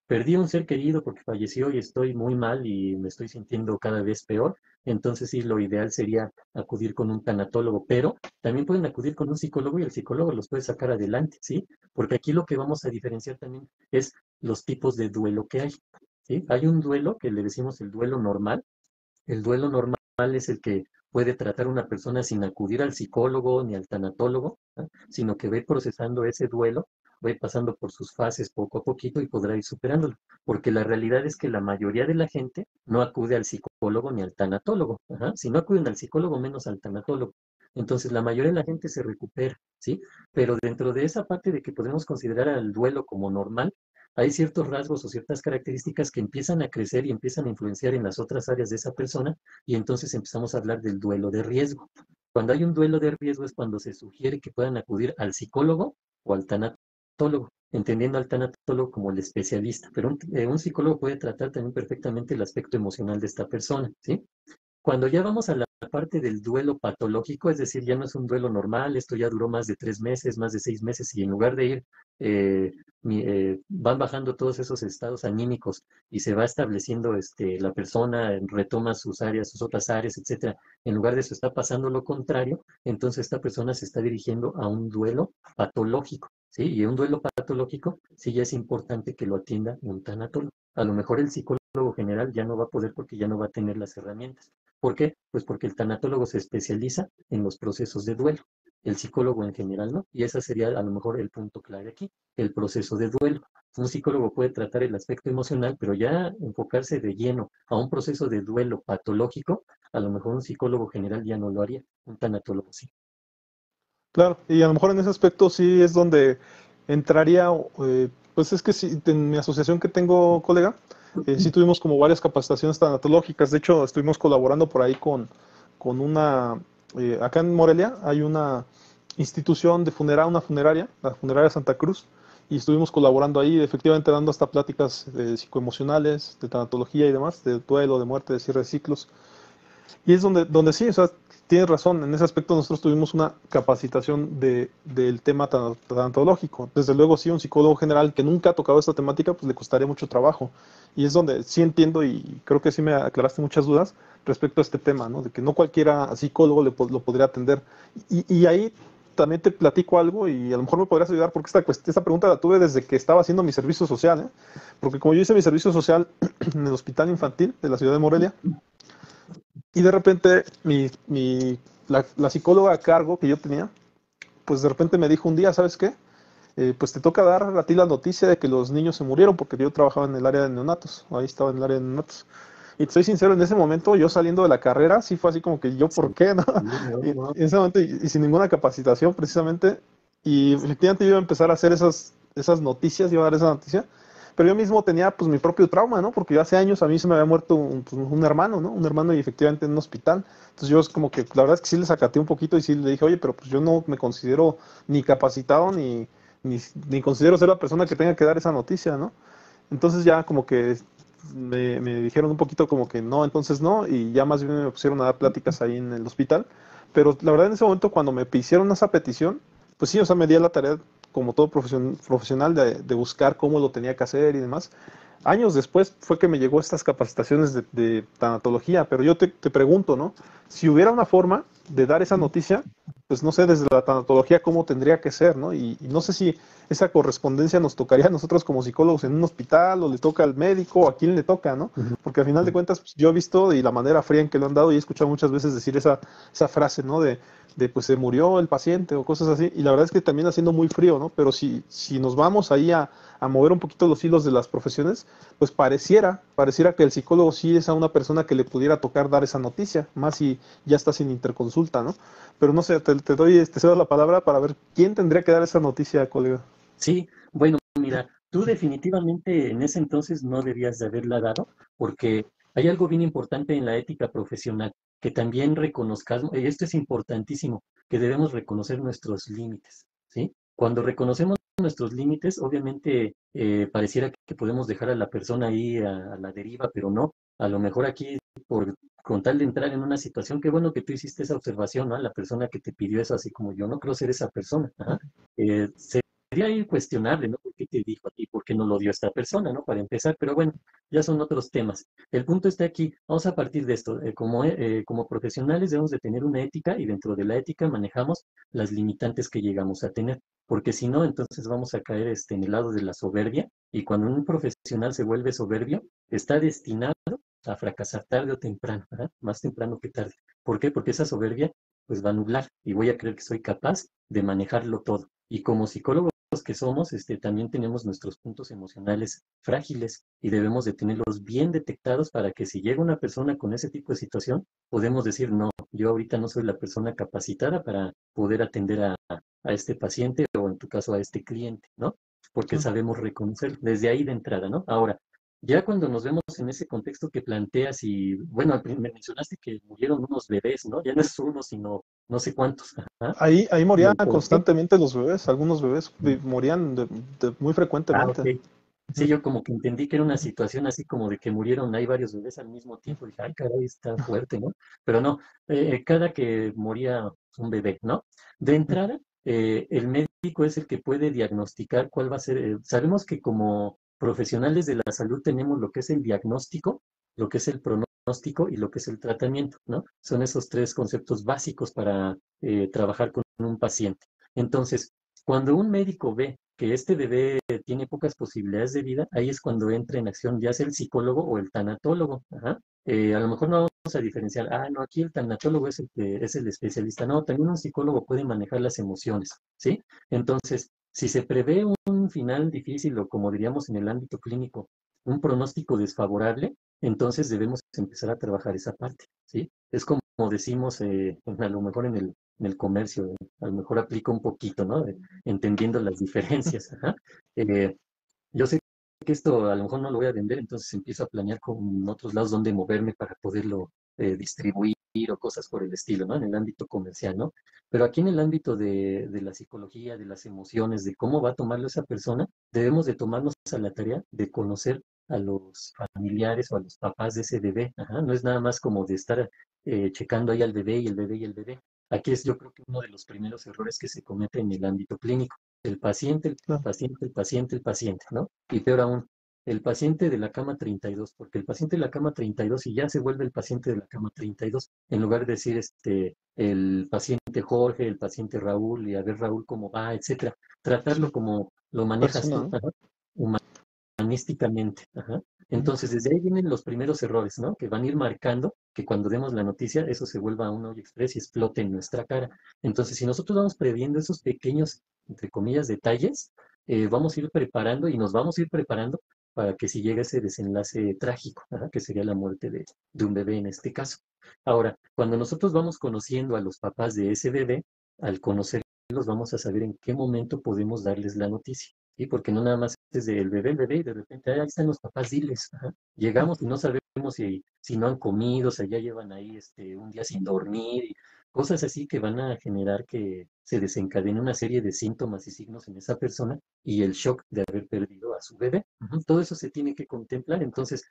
perdí a un ser querido porque falleció y estoy muy mal y me estoy sintiendo cada vez peor. Entonces sí, lo ideal sería acudir con un tanatólogo, pero también pueden acudir con un psicólogo y el psicólogo los puede sacar adelante, ¿sí? Porque aquí lo que vamos a diferenciar también es los tipos de duelo que hay, ¿sí? Hay un duelo que le decimos el duelo normal. El duelo normal es el que puede tratar una persona sin acudir al psicólogo ni al tanatólogo, ¿no? Sino que va a ir procesando ese duelo, va a ir pasando por sus fases poco a poquito y podrá ir superándolo. Porque la realidad es que la mayoría de la gente no acude al psicólogo ni al tanatólogo. Ajá. Si no acuden al psicólogo, menos al tanatólogo. Entonces, la mayoría de la gente se recupera, ¿sí? Pero dentro de esa parte de que podemos considerar al duelo como normal, hay ciertos rasgos o ciertas características que empiezan a crecer y empiezan a influenciar en las otras áreas de esa persona, y entonces empezamos a hablar del duelo de riesgo. Cuando hay un duelo de riesgo es cuando se sugiere que puedan acudir al psicólogo o al tanatólogo, entendiendo al tanatólogo como el especialista, pero un psicólogo puede tratar también perfectamente el aspecto emocional de esta persona, ¿sí? Cuando ya vamos a la parte del duelo patológico, es decir, ya no es un duelo normal, esto ya duró más de 3 meses, más de 6 meses, y en lugar de ir, van bajando todos esos estados anímicos y se va estableciendo la persona, retoma sus áreas, sus otras áreas, etcétera. En lugar de eso está pasando lo contrario, entonces esta persona se está dirigiendo a un duelo patológico, ¿sí? Y un duelo patológico, sí ya es importante que lo atienda un tanatólogo. A lo mejor el psicólogo general ya no va a poder porque ya no va a tener las herramientas. ¿Por qué? Pues porque el tanatólogo se especializa en los procesos de duelo, el psicólogo en general no, y ese sería a lo mejor el punto clave aquí, el proceso de duelo. Un psicólogo puede tratar el aspecto emocional, pero ya enfocarse de lleno a un proceso de duelo patológico, a lo mejor un psicólogo general ya no lo haría, un tanatólogo sí. Claro, y a lo mejor en ese aspecto sí es donde entraría, pues es que sí, en mi asociación que tengo, colega, sí tuvimos como varias capacitaciones tanatológicas. De hecho, estuvimos colaborando por ahí con una, acá en Morelia hay una institución de una funeraria, la funeraria Santa Cruz, y estuvimos colaborando ahí, efectivamente dando hasta pláticas psicoemocionales, de tanatología y demás, de duelo, de muerte, de cierre de ciclos. Y es donde sí, o sea, tienes razón, en ese aspecto nosotros tuvimos una capacitación del tema tanatológico. Desde luego, sí, un psicólogo general que nunca ha tocado esta temática, pues le costaría mucho trabajo. Y es donde sí entiendo y creo que sí me aclaraste muchas dudas respecto a este tema, ¿no? De que no cualquiera psicólogo lo podría atender. Y ahí también te platico algo y a lo mejor me podrías ayudar porque esta pregunta la tuve desde que estaba haciendo mi servicio social, ¿eh? Porque como yo hice mi servicio social en el hospital infantil de la ciudad de Morelia, y de repente la psicóloga a cargo que yo tenía, pues de repente me dijo un día, ¿sabes qué? Pues te toca dar a ti la noticia de que los niños se murieron porque yo trabajaba en el área de neonatos, ahí estaba en el área de neonatos. Y te soy sincero, en ese momento yo saliendo de la carrera, sí fue así como que yo, ¿por Sí, qué? ¿No? no, Y en no. ese momento, y sin ninguna capacitación precisamente, y efectivamente yo iba a empezar a hacer esas noticias, iba a dar esa noticia, pero yo mismo tenía pues mi propio trauma, ¿no? Porque yo hace años a mí se me había muerto un hermano, ¿no? Un hermano y efectivamente en un hospital. Entonces yo es como que la verdad es que sí le sacateé un poquito y sí le dije, oye, pero pues yo no me considero ni capacitado ni considero ser la persona que tenga que dar esa noticia, ¿no? Entonces ya como que me dijeron un poquito como que no, entonces no, y ya más bien me pusieron a dar pláticas ahí en el hospital. Pero la verdad en ese momento cuando me hicieron esa petición, pues sí, o sea, me di a la tarea como todo profesional de buscar cómo lo tenía que hacer y demás. Años después fue que me llegó estas capacitaciones de tanatología, pero yo te pregunto, ¿no? Si hubiera una forma de dar esa noticia, pues no sé desde la tanatología cómo tendría que ser, ¿no? Y no sé si esa correspondencia nos tocaría a nosotros como psicólogos en un hospital o le toca al médico o a quién le toca, ¿no? Ujú, Porque al final de ujú. cuentas pues, yo he visto y la manera fría en que lo han dado y he escuchado muchas veces decir esa frase, ¿no? De pues se murió el paciente o cosas así. Y la verdad es que también haciendo muy frío, ¿no? Pero si nos vamos ahí a mover un poquito los hilos de las profesiones, pues pareciera que el psicólogo sí es a una persona que le pudiera tocar dar esa noticia, más si ya está sin interconsulta, ¿no? Pero no sé, te cedo la palabra para ver quién tendría que dar esa noticia, colega. Sí, bueno, mira, tú definitivamente en ese entonces no debías de haberla dado, porque hay algo bien importante en la ética profesional, que también reconozcamos, y esto es importantísimo, que debemos reconocer nuestros límites, ¿sí? Cuando reconocemos nuestros límites, obviamente pareciera que podemos dejar a la persona ahí a la deriva, pero no, a lo mejor aquí por con tal de entrar en una situación, qué bueno que tú hiciste esa observación, ¿no? A la persona que te pidió eso, así como yo no creo ser esa persona, ajá. Sería incuestionable, ¿no? ¿Por qué te dijo a ti? ¿Por qué no lo dio esta persona, ¿no? Para empezar, pero bueno, ya son otros temas. El punto está aquí, vamos a partir de esto. Como profesionales debemos de tener una ética y dentro de la ética manejamos las limitantes que llegamos a tener, porque si no, entonces vamos a caer en el lado de la soberbia y cuando un profesional se vuelve soberbio, está destinado a fracasar tarde o temprano, ¿verdad? Más temprano que tarde. ¿Por qué? Porque esa soberbia pues va a nublar y voy a creer que soy capaz de manejarlo todo. Y como psicólogos que somos, también tenemos nuestros puntos emocionales frágiles y debemos de tenerlos bien detectados para que si llega una persona con ese tipo de situación, podemos decir, no, yo ahorita no soy la persona capacitada para poder atender a este paciente o en tu caso a este cliente, ¿no? Porque sabemos reconocer desde ahí de entrada, ¿no? Ahora, ya cuando nos vemos en ese contexto que planteas y, bueno, me mencionaste que murieron unos bebés, ¿no? Ya no es uno, sino no sé cuántos. Ajá. Ahí ¿Y morían el por qué? constantemente los bebés, algunos bebés morían muy Ah, ok. frecuentemente. Sí, Ujú. yo como que entendí que era una situación así como de que murieron ahí varios bebés al mismo tiempo. Dije, ay, caray, está fuerte, ¿no? Pero no, cada que moría un bebé, ¿no? De entrada, el médico es el que puede diagnosticar cuál va a ser. Sabemos que como profesionales de la salud tenemos lo que es el diagnóstico, lo que es el pronóstico y lo que es el tratamiento, ¿no? Son esos tres conceptos básicos para trabajar con un paciente. Entonces, cuando un médico ve que este bebé tiene pocas posibilidades de vida, ahí es cuando entra en acción ya sea el psicólogo o el tanatólogo. Ajá. A lo mejor no vamos a diferenciar, no, aquí el tanatólogo es el que es el especialista. No, también un psicólogo puede manejar las emociones, ¿sí? Entonces, si se prevé un final difícil o como diríamos en el ámbito clínico, un pronóstico desfavorable, entonces debemos empezar a trabajar esa parte, ¿sí? Es como decimos a lo mejor en el comercio, a lo mejor aplica un poquito, ¿no? Entendiendo las diferencias. Ajá. Eh, yo sé que esto a lo mejor no lo voy a vender, entonces empiezo a planear con otros lados donde moverme para poderlo distribuir o cosas por el estilo, ¿no? En el ámbito comercial, ¿no? Pero aquí en el ámbito de la psicología, de las emociones, de cómo va a tomarlo esa persona, debemos de tomarnos a la tarea de conocer a los familiares o a los papás de ese bebé. Ajá. No es nada más como de estar checando ahí al bebé y el bebé y el bebé. Aquí es yo creo que uno de los primeros errores que se comete en el ámbito clínico. El paciente, el Claro. paciente, el paciente, el paciente, ¿no? Y peor aún, el paciente de la cama 32, porque el paciente de la cama 32 y ya se vuelve el paciente de la cama 32, en lugar de decir el paciente Jorge, el paciente Raúl, y a ver Raúl cómo va, etcétera. Tratarlo Sí, como lo manejas persona, tú, ¿no? ajá, humanísticamente, ajá. Ujú. Entonces, desde ahí vienen los primeros errores, ¿no? Que van a ir marcando que cuando demos la noticia, eso se vuelva un hoy express y explote en nuestra cara. Entonces, si nosotros vamos previendo esos pequeños, entre comillas, detalles, vamos a ir preparando y nos vamos a ir preparando para que si llega ese desenlace trágico, ajá, que sería la muerte de un bebé en este caso. Ahora, cuando nosotros vamos conociendo a los papás de ese bebé, al conocerlos vamos a saber en qué momento podemos darles la noticia. ¿Sí? Porque no nada más es del bebé, y de repente, ahí están los papás, diles. Ajá. Llegamos y no sabemos si no han comido, o sea, ya llevan ahí un día sin dormir, y cosas así que van a generar que se desencadene una serie de síntomas y signos en esa persona y el shock de haber perdido a su bebé. Ujú. Todo eso se tiene que contemplar. Entonces,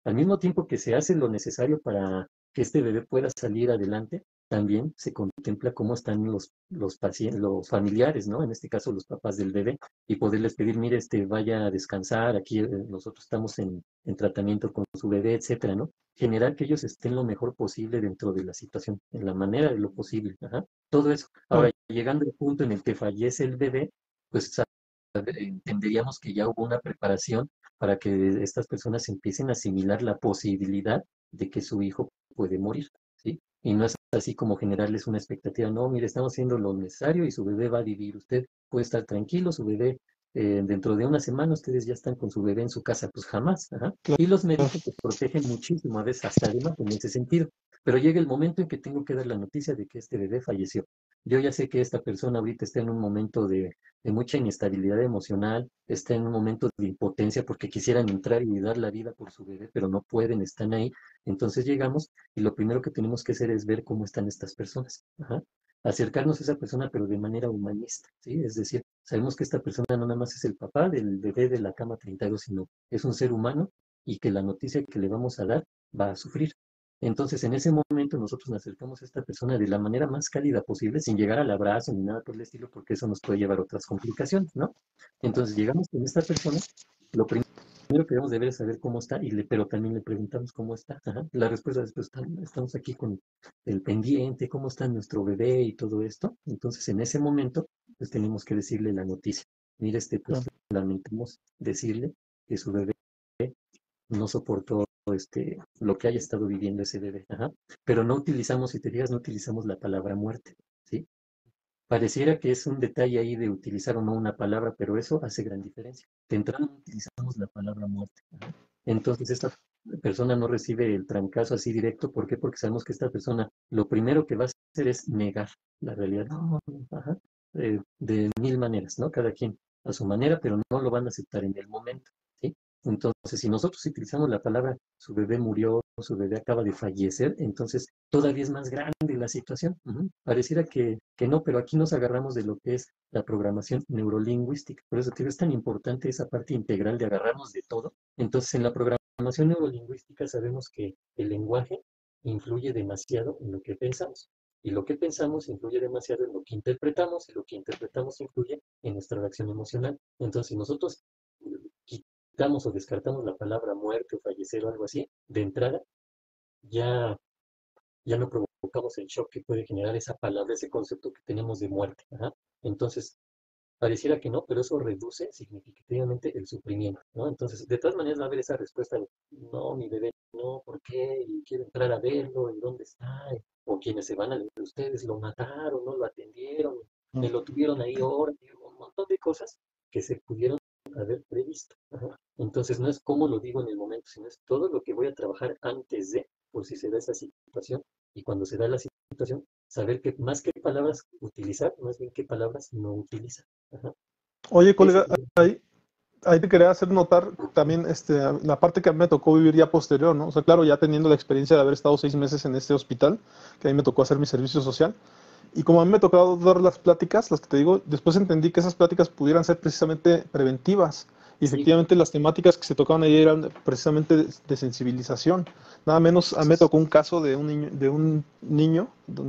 al mismo tiempo que se hace lo necesario para que este bebé pueda salir adelante, también se contempla cómo están los pacientes, los familiares, ¿no? En este caso, los papás del bebé, y poderles pedir, mire, vaya a descansar, aquí nosotros estamos en tratamiento con su bebé, etcétera, ¿no? Generar que ellos estén lo mejor posible dentro de la situación, en la manera de lo posible, ajá. Todo eso. Ahora, Claro. llegando al punto en el que fallece el bebé, pues entenderíamos que ya hubo una preparación para que estas personas empiecen a asimilar la posibilidad de que su hijo puede morir, ¿sí? Y no es así como generarles una expectativa, no, mire, estamos haciendo lo necesario y su bebé va a vivir, usted puede estar tranquilo, su bebé, dentro de una semana ustedes ya están con su bebé en su casa, pues jamás, ajá. Y los Claro. médicos pues, protegen muchísimo, a veces hasta de más en ese sentido, pero llega el momento en que tengo que dar la noticia de que este bebé falleció. Yo ya sé que esta persona ahorita está en un momento de mucha inestabilidad emocional, está en un momento de impotencia porque quisieran entrar y dar la vida por su bebé, pero no pueden, están ahí. Entonces llegamos y lo primero que tenemos que hacer es ver cómo están estas personas. Ajá. Acercarnos a esa persona, pero de manera humanista, ¿sí? Es decir, sabemos que esta persona no nada más es el papá del bebé de la cama 32, sino es un ser humano y que la noticia que le vamos a dar va a sufrir. Entonces, en ese momento nosotros nos acercamos a esta persona de la manera más cálida posible, sin llegar al abrazo ni nada por el estilo, porque eso nos puede llevar a otras complicaciones, ¿no? Entonces, llegamos con esta persona, lo primero que debemos de ver es saber cómo está, pero también le preguntamos cómo está. Ajá. La respuesta es, pues, estamos aquí con el pendiente, cómo está nuestro bebé y todo esto. Entonces, en ese momento, pues tenemos que decirle la noticia. Mire, pues Claro. lamentamos decirle que su bebé no soportó lo que haya estado viviendo ese bebé. Ajá. Pero no utilizamos, si te digas, no utilizamos la palabra muerte, ¿sí? Pareciera que es un detalle ahí de utilizar o no una palabra, pero eso hace gran diferencia. De entrada no utilizamos la palabra muerte. Ajá. Entonces esta persona no recibe el trancazo así directo. ¿Por qué? Porque sabemos que esta persona lo primero que va a hacer es negar la realidad. No, no, ajá. De mil maneras, ¿no? Cada quien a su manera, pero no lo van a aceptar en el momento, ¿sí? Entonces, si nosotros utilizamos la palabra su bebé murió, su bebé acaba de fallecer, entonces todavía es más grande la situación. Pareciera que no, pero aquí nos agarramos de lo que es la programación neurolingüística. Por eso te digo, es tan importante esa parte integral de agarrarnos de todo. Entonces, en la programación neurolingüística sabemos que el lenguaje influye demasiado en lo que pensamos. Y lo que pensamos influye demasiado en lo que interpretamos, y lo que interpretamos influye en nuestra reacción emocional. Entonces, si nosotros quitamos o descartamos la palabra muerte o fallecer o algo así, de entrada, ya, ya no provocamos el shock que puede generar esa palabra, ese concepto que tenemos de muerte. Ajá. Entonces, pareciera que no, pero eso reduce significativamente el sufrimiento, ¿no? Entonces, de todas maneras va a haber esa respuesta de, no, mi bebé, no, ¿por qué? Y quiero entrar a verlo, ¿y dónde está? O quienes se van a leer, ustedes lo mataron, no lo atendieron, me lo tuvieron ahí horas, un montón de cosas que se pudieron haber previsto. Ajá. Entonces, no es cómo lo digo en el momento, sino es todo lo que voy a trabajar antes de, por si se da esa situación, y cuando se da la situación, saber que más que palabras utilizar, más bien qué palabras no utilizar. Ajá. Oye, Eso colega, ahí te quería hacer notar también la parte que a mí me tocó vivir ya posterior, ¿no? O sea, claro, ya teniendo la experiencia de haber estado 6 meses en este hospital, que a mí me tocó hacer mi servicio social. Y como a mí me tocaba dar las pláticas, las que te digo, después entendí que esas pláticas pudieran ser precisamente preventivas. Y sí, efectivamente las temáticas que se tocaban ahí eran precisamente de sensibilización. Nada menos, a mí me tocó un caso de un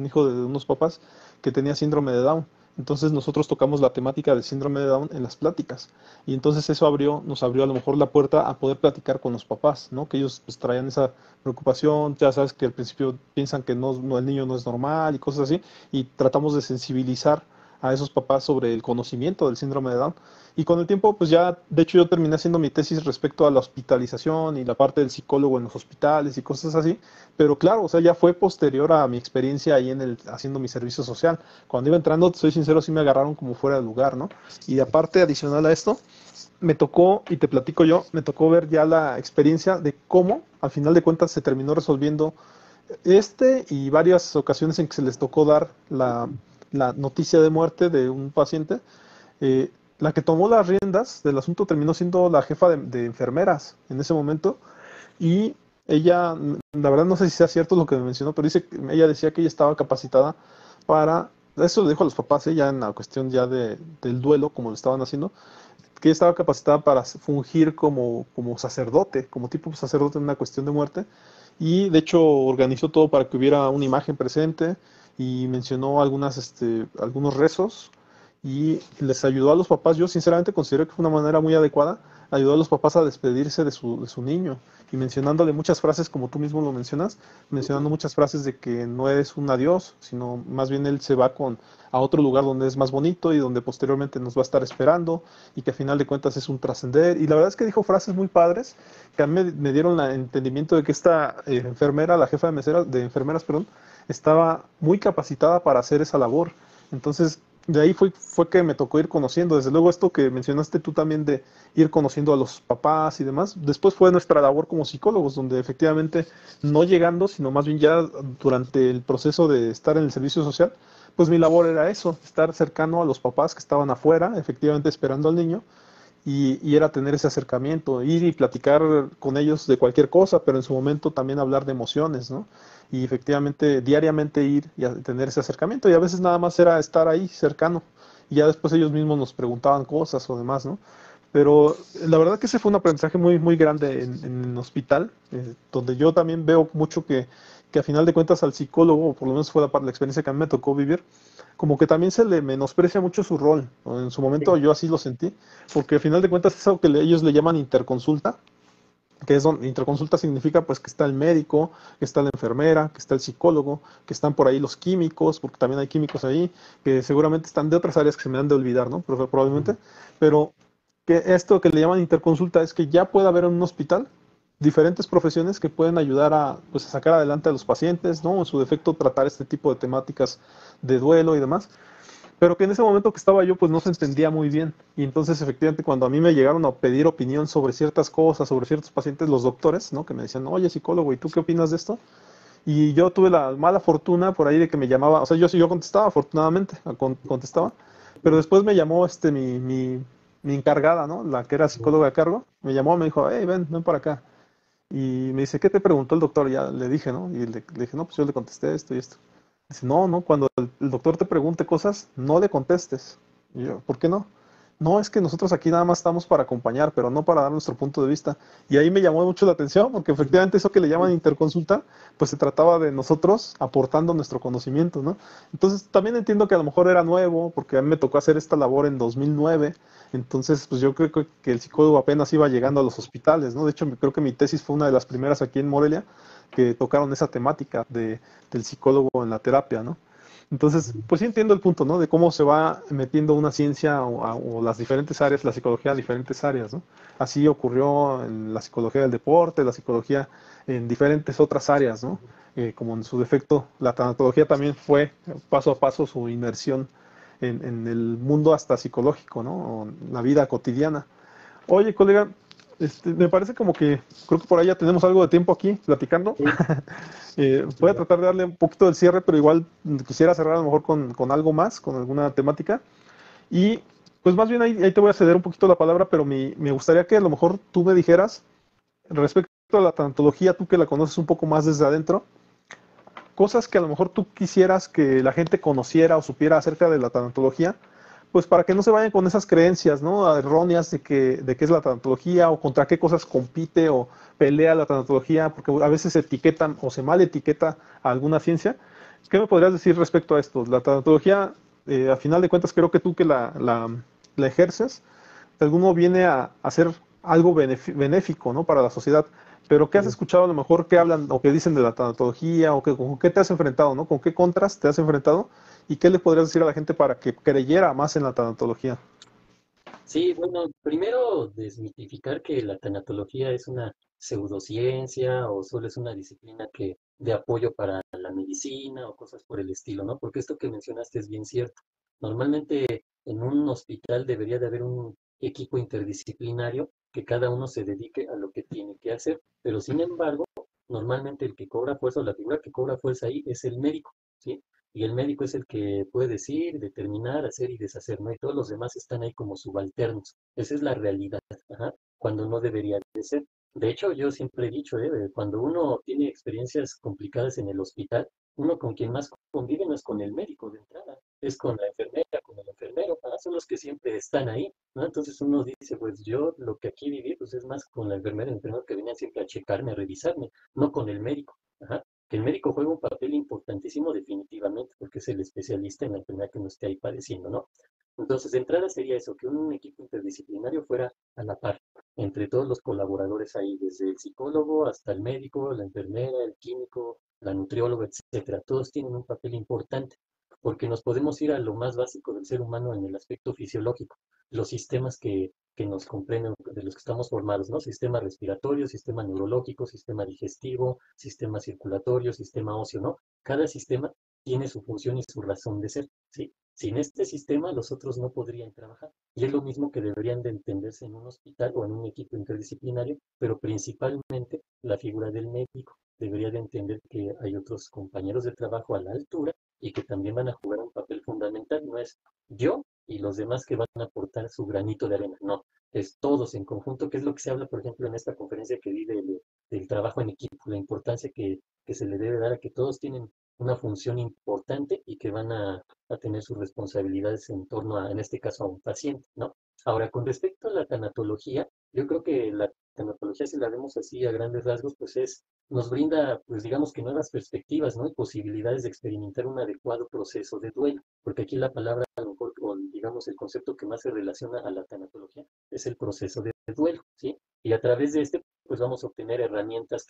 hijo de unos papás que tenía síndrome de Down. Entonces nosotros tocamos la temática del síndrome de Down en las pláticas. Y entonces eso nos abrió a lo mejor la puerta a poder platicar con los papás, ¿no? Que ellos pues, traían esa preocupación, ya sabes que al principio piensan que el niño no es normal y cosas así, y tratamos de sensibilizar a esos papás sobre el conocimiento del síndrome de Down. Y con el tiempo, pues ya, de hecho yo terminé haciendo mi tesis respecto a la hospitalización y la parte del psicólogo en los hospitales y cosas así, pero claro, o sea, ya fue posterior a mi experiencia ahí haciendo mi servicio social. Cuando iba entrando, soy sincero, sí me agarraron como fuera de lugar, ¿no? Y aparte, adicional a esto, me tocó, y te platico yo, me tocó ver ya la experiencia de cómo, al final de cuentas, se terminó resolviendo y varias ocasiones en que se les tocó dar la noticia de muerte de un paciente. La que tomó las riendas del asunto terminó siendo la jefa de enfermeras en ese momento, y ella, la verdad no sé si sea cierto lo que me mencionó, pero ella decía que ella estaba capacitada para, eso lo dijo a los papás, ya en la cuestión ya del duelo, como lo estaban haciendo, que ella estaba capacitada para fungir como sacerdote, como tipo sacerdote en una cuestión de muerte, y de hecho organizó todo para que hubiera una imagen presente y mencionó algunos rezos y les ayudó a los papás. Yo sinceramente considero que fue una manera muy adecuada, ayudó a los papás a despedirse de su niño y mencionándole muchas frases como tú mismo lo mencionas, mencionando muchas frases de que no es un adiós, sino más bien él se va a otro lugar donde es más bonito y donde posteriormente nos va a estar esperando y que a final de cuentas es un trascender. Y la verdad es que dijo frases muy padres que a mí me dieron el entendimiento de que esta enfermera, la jefa de enfermeras, perdón, estaba muy capacitada para hacer esa labor. Entonces, de ahí fue que me tocó ir conociendo. Desde luego, esto que mencionaste tú también de ir conociendo a los papás y demás. Después fue nuestra labor como psicólogos, donde efectivamente no llegando, sino más bien ya durante el proceso de estar en el servicio social, pues mi labor era eso, estar cercano a los papás que estaban afuera, efectivamente esperando al niño, y era tener ese acercamiento, ir y platicar con ellos de cualquier cosa, pero en su momento también hablar de emociones, ¿no? Y efectivamente diariamente ir y tener ese acercamiento, y a veces nada más era estar ahí cercano, y ya después ellos mismos nos preguntaban cosas o demás, ¿no? Pero la verdad que ese fue un aprendizaje muy, muy grande en el hospital, donde yo también veo mucho que a final de cuentas al psicólogo, o por lo menos fue la experiencia que a mí me tocó vivir, como que también se le menosprecia mucho su rol, ¿no? En su momento sí, yo así lo sentí, porque a final de cuentas es algo que ellos le llaman interconsulta, que es donde interconsulta significa pues que está el médico, que está la enfermera, que está el psicólogo, que están por ahí los químicos, porque también hay químicos ahí, que seguramente están de otras áreas que se me han de olvidar, ¿no? Probablemente, pero que esto que le llaman interconsulta es que ya puede haber en un hospital diferentes profesiones que pueden ayudar pues, a sacar adelante a los pacientes, ¿no? En su defecto tratar este tipo de temáticas de duelo y demás, pero que en ese momento que estaba yo pues no se entendía muy bien. Y entonces efectivamente cuando a mí me llegaron a pedir opinión sobre ciertas cosas, sobre ciertos pacientes, los doctores, ¿no? Que me decían, oye psicólogo, ¿y tú qué opinas de esto? Y yo tuve la mala fortuna por ahí de que me llamaba, o sea, yo contestaba, afortunadamente, contestaba, pero después me llamó mi encargada, ¿no? La que era psicóloga a cargo, me llamó, me dijo, hey, ven para acá. Y me dice, ¿qué te preguntó el doctor? Ya le dije, ¿no? Y le dije, no, pues yo le contesté esto y esto. Dice, no, cuando el doctor te pregunte cosas, no le contestes. Y yo, ¿por qué no? No, es que nosotros aquí nada más estamos para acompañar, pero no para dar nuestro punto de vista. Y ahí me llamó mucho la atención, porque efectivamente eso que le llaman interconsulta, pues se trataba de nosotros aportando nuestro conocimiento, ¿no? Entonces también entiendo que a lo mejor era nuevo, porque a mí me tocó hacer esta labor en 2009. Entonces, pues yo creo que el psicólogo apenas iba llegando a los hospitales, ¿no? De hecho, creo que mi tesis fue una de las primeras aquí en Morelia que tocaron esa temática del psicólogo en la terapia, ¿no? Entonces, pues sí entiendo el punto, ¿no? De cómo se va metiendo una ciencia o las diferentes áreas, la psicología a diferentes áreas, ¿no? Así ocurrió en la psicología del deporte, la psicología en diferentes otras áreas, ¿no? Como en su defecto, la tanatología también fue paso a paso su inmersión en el mundo hasta psicológico, ¿no? O en la vida cotidiana. Oye, colega, me parece como que creo que por ahí ya tenemos algo de tiempo aquí platicando. Sí, Voy a tratar de darle un poquito del cierre, pero igual quisiera cerrar a lo mejor con algo más, con alguna temática. Y pues más bien ahí te voy a ceder un poquito la palabra, pero me gustaría que a lo mejor tú me dijeras respecto a la tanatología, tú que la conoces un poco más desde adentro, cosas que a lo mejor tú quisieras que la gente conociera o supiera acerca de la tanatología, pues para que no se vayan con esas creencias, ¿no? Erróneas de qué es la tanatología o contra qué cosas compite o pelea la tanatología, porque a veces se etiquetan o se mal etiqueta a alguna ciencia. ¿Qué me podrías decir respecto a esto? La tanatología, a final de cuentas, creo que tú que la ejerces, de algún modo viene a ser algo benéfico, ¿no? Para la sociedad. Pero ¿qué has sí. escuchado a lo mejor que hablan o que dicen de la tanatología o con qué te has enfrentado, ¿no? ¿Con qué contras te has enfrentado? ¿Y qué le podrías decir a la gente para que creyera más en la tanatología? Sí, bueno, primero desmitificar que la tanatología es una pseudociencia o solo es una disciplina que de apoyo para la medicina o cosas por el estilo, ¿no? Porque esto que mencionaste es bien cierto. Normalmente en un hospital debería de haber un equipo interdisciplinario que cada uno se dedique a lo que tiene que hacer, pero sin embargo, normalmente el que cobra fuerza o la figura que cobra fuerza ahí es el médico, ¿sí? Y el médico es el que puede decir, determinar, hacer y deshacer, ¿no? Y todos los demás están ahí como subalternos. Esa es la realidad, ajá, cuando no debería de ser. De hecho, yo siempre he dicho, cuando uno tiene experiencias complicadas en el hospital, uno con quien más convive no es con el médico de entrada, es con la enfermera, con el enfermero, son los que siempre están ahí, ¿no? Entonces uno dice, pues yo lo que aquí viví, pues es más con la enfermera y el enfermero que venían siempre a checarme, a revisarme, no con el médico, ajá. Que el médico juega un papel importantísimo definitivamente, porque es el especialista en la enfermedad que uno esté ahí padeciendo, ¿no? Entonces, de entrada sería eso, que un equipo interdisciplinario fuera a la par, entre todos los colaboradores ahí, desde el psicólogo hasta el médico, la enfermera, el químico, la nutrióloga, etcétera. Todos tienen un papel importante, porque nos podemos ir a lo más básico del ser humano en el aspecto fisiológico, los sistemas que nos comprenden, de los que estamos formados, ¿no? Sistema respiratorio, sistema neurológico, sistema digestivo, sistema circulatorio, sistema óseo, ¿no? Cada sistema tiene su función y su razón de ser, ¿sí? Sin este sistema, los otros no podrían trabajar. Y es lo mismo que deberían de entenderse en un hospital o en un equipo interdisciplinario, pero principalmente la figura del médico. Debería de entender que hay otros compañeros de trabajo a la altura y que también van a jugar un papel fundamental. No es yo y los demás que van a aportar su granito de arena. No, es todos en conjunto, que es lo que se habla, por ejemplo, en esta conferencia que di del trabajo en equipo, la importancia que se le debe dar a que todos tienen una función importante y que van a tener sus responsabilidades en torno a, en este caso, a un paciente, ¿no? Ahora, con respecto a la tanatología, yo creo que la tanatología, si la vemos así a grandes rasgos, pues nos brinda, pues digamos que nuevas perspectivas, ¿no? Y posibilidades de experimentar un adecuado proceso de duelo, porque aquí la palabra, a lo mejor, o digamos el concepto que más se relaciona a la tanatología es el proceso de duelo, ¿sí? Y a través de este, pues vamos a obtener herramientas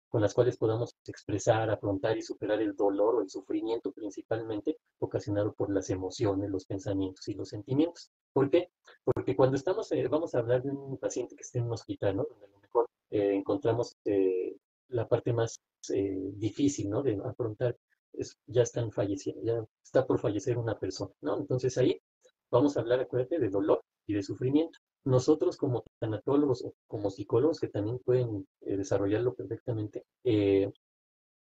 con las cuales podamos expresar, afrontar y superar el dolor o el sufrimiento principalmente ocasionado por las emociones, los pensamientos y los sentimientos. ¿Por qué? Porque cuando vamos a hablar de un paciente que esté en un hospital, ¿no? Donde a lo mejor encontramos la parte más difícil, ¿no? De afrontar, ya están falleciendo, ya está por fallecer una persona, ¿no? Entonces ahí vamos a hablar, acuérdate, de dolor y de sufrimiento. Nosotros como tanatólogos o como psicólogos que también pueden desarrollarlo perfectamente,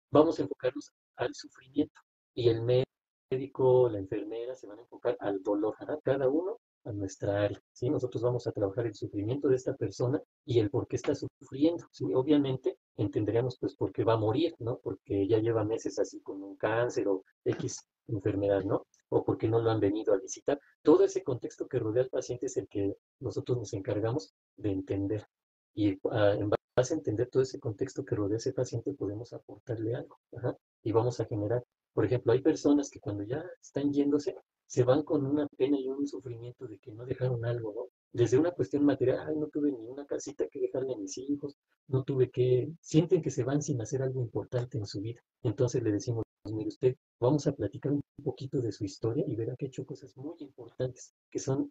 vamos a enfocarnos al sufrimiento y el médico, la enfermera se van a enfocar al dolor. ¿Ah? Cada uno a nuestra área, ¿sí? Nosotros vamos a trabajar el sufrimiento de esta persona y el por qué está sufriendo, ¿sí? Obviamente entenderíamos pues por qué va a morir, ¿no? Porque ya lleva meses así con un cáncer o X enfermedad, ¿no? O porque no lo han venido a visitar. Todo ese contexto que rodea al paciente es el que nosotros nos encargamos de entender. Y en base a entender todo ese contexto que rodea a ese paciente, podemos aportarle algo. Ajá, y vamos a generar, por ejemplo, hay personas que cuando ya están yéndose, se van con una pena y un sufrimiento de que no dejaron algo, ¿no? Desde una cuestión material, ay, no tuve ni una casita que dejarle a mis hijos, no tuve que, sienten que se van sin hacer algo importante en su vida. Entonces le decimos, mire usted, vamos a platicar un poquito de su historia y verá que ha hecho cosas muy importantes, que son